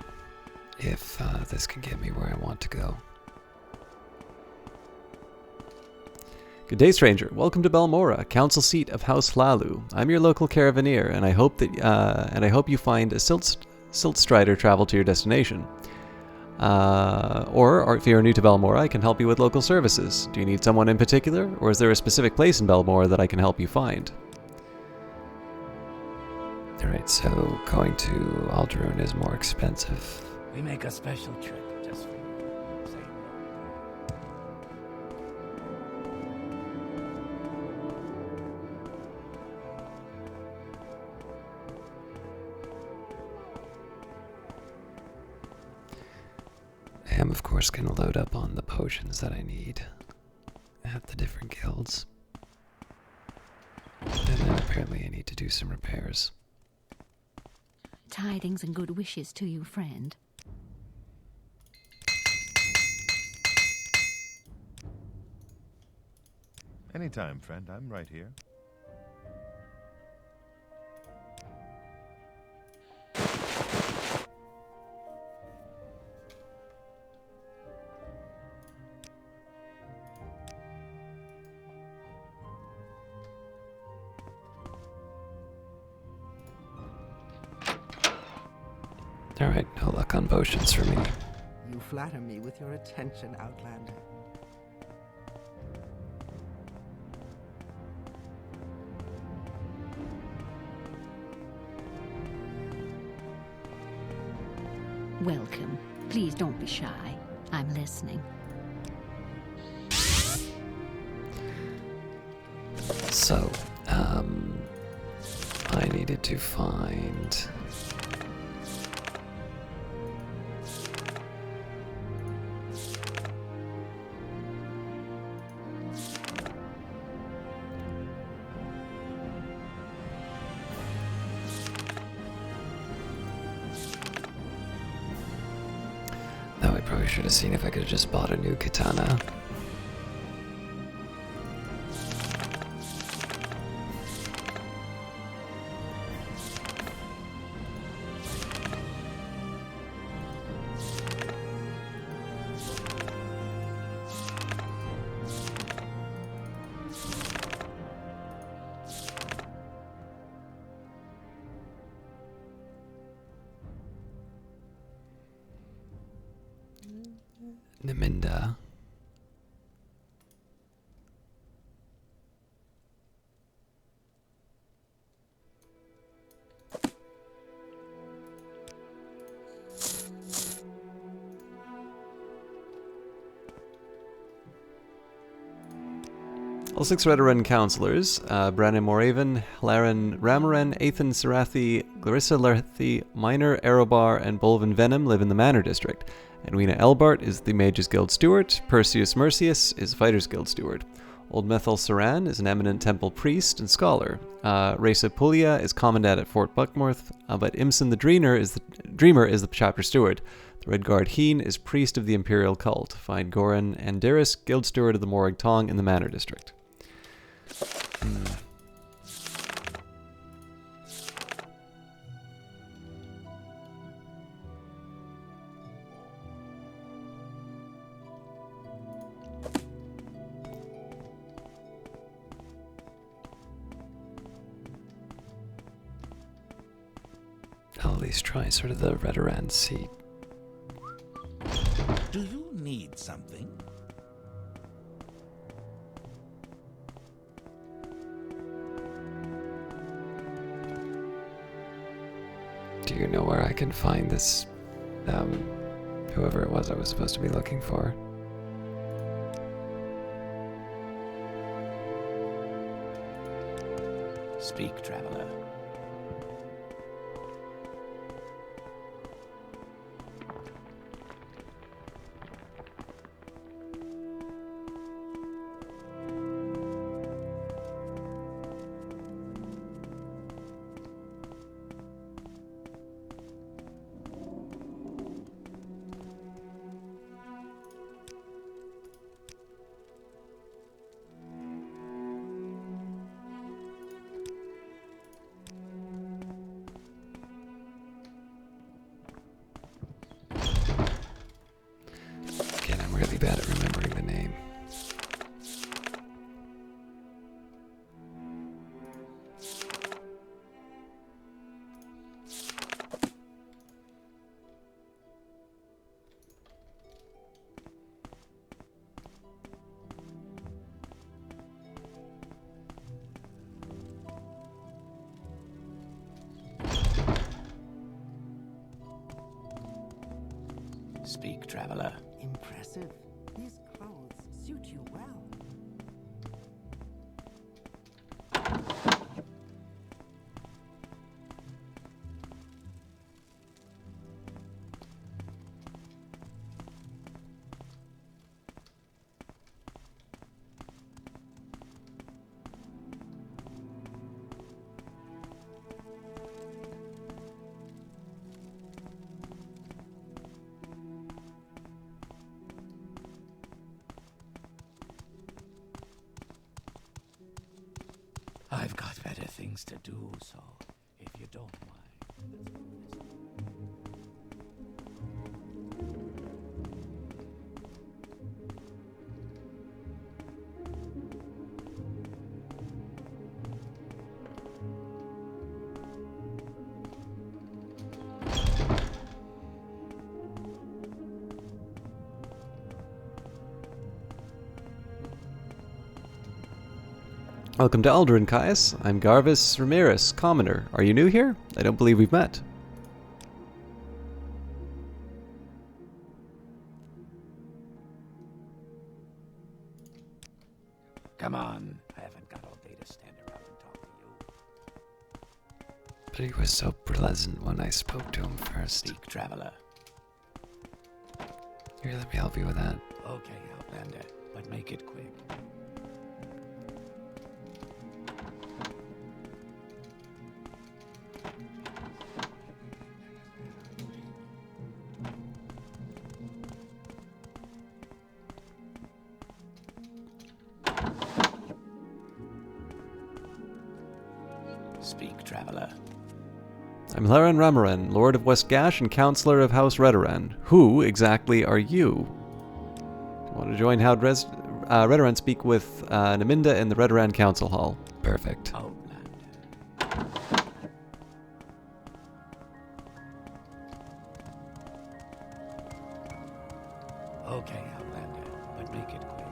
S1: if this can get me where I want to go.
S2: Good day, stranger. Welcome to Balmora, council seat of House Lalu. I'm your local caravaneer, and I hope you find a silt strider travel to your destination. Or if you're new to Balmora, I can help you with local services. Do you need someone in particular, or is there a specific place in Balmora that I can help you find?
S1: Alright, so going to Alderaan is more expensive.
S3: We make a special trip just for you. Same
S1: I am, of course, going to load up on the potions that I need at the different guilds. And then apparently I need to do some repairs.
S4: Tidings and good wishes to you, friend.
S5: Anytime, friend. I'm right here.
S1: Alright, no luck on potions for me.
S6: You flatter me with your attention, Outlander.
S4: Welcome. Please don't be shy. I'm listening.
S1: So, I needed to find... No, I probably should have seen if I could have just bought a new katana. Naminda.
S2: All 6 Redoran counselors, Brannon Morraven, Hlaren Ramaran, Athan Sarathi, Clarissa Larthi, Minor Erobar, and Bolvin Venom live in the Manor District. Edwina Elbart is the Mages Guild Steward, Perseus Mercius is Fighters Guild Steward. Old Methel Saran is an eminent temple priest and scholar. Reza Pulia is commandant at Fort Buckmorth, but Imson the Dreamer is the chapter steward. The Redguard Heen is priest of the Imperial Cult. Find Goran Andaris, Guild Steward of the Morag Tong in the Manor District.
S1: I'll at least try sort of the Redoran seat.
S9: Do you need something?
S1: Do you know where I can find this, whoever it was I was supposed to be looking for?
S3: Speak, traveler. Speak, traveler.
S6: Impressive. These clothes suit you well.
S3: I've got better things to do, so if you don't mind.
S2: Welcome to Aldrin, Caius. I'm Garvis Ramirez, commoner. Are you new here? I don't believe we've met.
S3: Come on. I haven't got all day to stand around and talk to you.
S1: But he was so pleasant when I spoke to him first.
S3: Speak, traveler.
S1: Here, let me help you with that.
S3: Okay, Outlander, but make it quick. Speak, traveler.
S2: I'm Laren Ramaran, Lord of Westgash and Counselor of House Redoran. Who exactly are you? Want to join House Redoran speak with Naminda in the Redoran Council Hall.
S1: Perfect.
S3: Outlander. Okay, Outlander, but make it quick.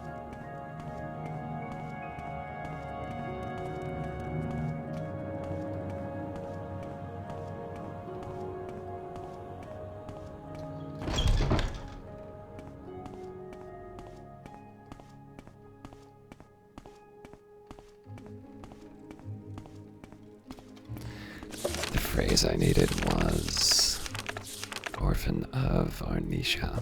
S1: The phrase I needed was Orphan of Arnisha.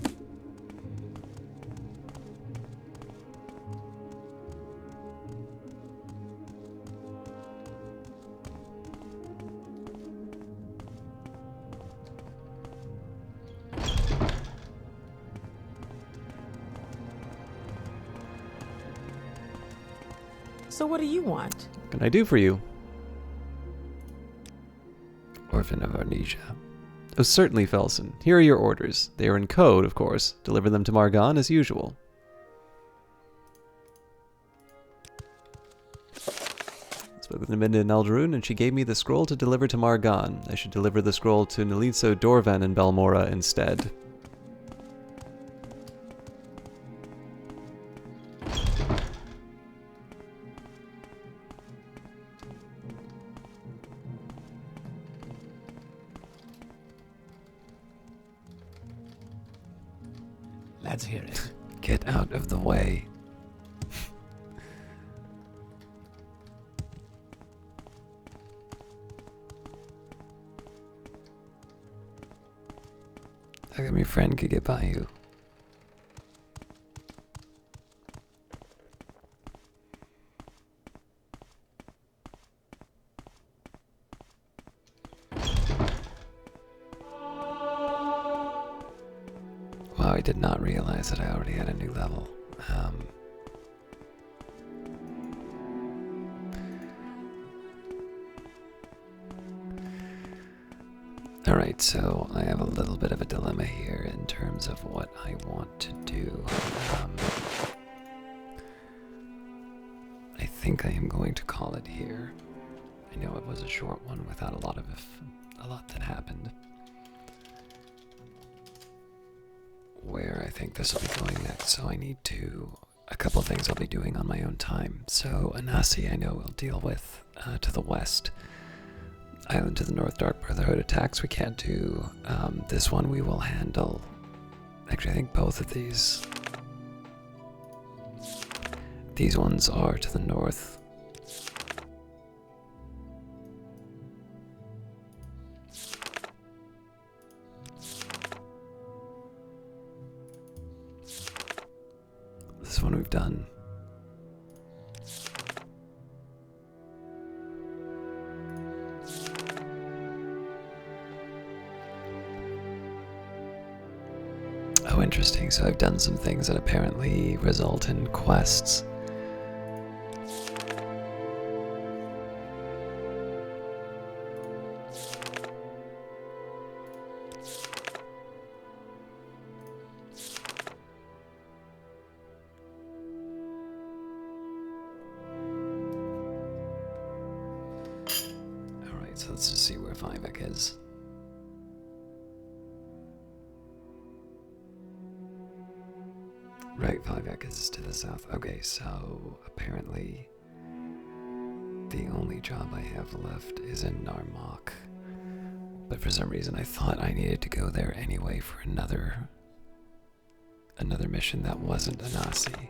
S10: So what do you want?
S2: What can I do for you?
S1: Orphan of Arnisha.
S2: Oh, certainly, Felson. Here are your orders. They are in code, of course. Deliver them to Margon as usual. I spoke with Naminda in Eldaroon, and she gave me the scroll to deliver to Margon. I should deliver the scroll to Nalitso Dorvan in Balmora instead.
S3: Let's hear it.
S1: Get out of the way. How come your friend could get by you? Wow, I did not realize that I already had a new level. Alright, so I have a little bit of a dilemma here in terms of what I want to do. I think I am going to call it here. I know it was a short one without a lot that happened. Where I think this will be going next, so I need a couple things I'll be doing on my own time. So Anasi I know we'll deal with to the west. Island to the north, Dark Brotherhood attacks we can't do. This one we will handle Actually, I think both of these ones are to the north. This one we've done. Oh, interesting. So I've done some things that apparently result in quests. Alright, so let's just see where Vivek is. Right, Vivek is to the south. Okay, so apparently the only job I have left is in Narmok. But for some reason I thought I needed to go there anyway for another mission that wasn't Anasi.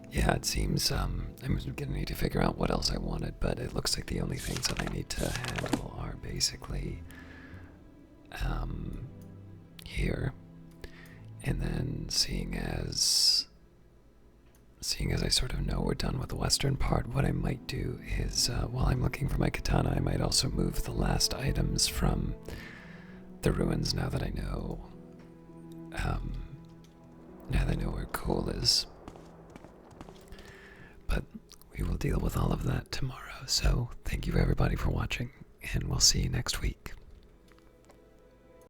S1: Yeah, it seems I'm gonna need to figure out what else I wanted, but it looks like the only things that I need to handle are basically here. And then seeing as I sort of know we're done with the western part, what I might do is while I'm looking for my katana, I might also move the last items from the ruins now that I know where Cole is. But we will deal with all of that tomorrow. So thank you everybody for watching, and we'll see you next week.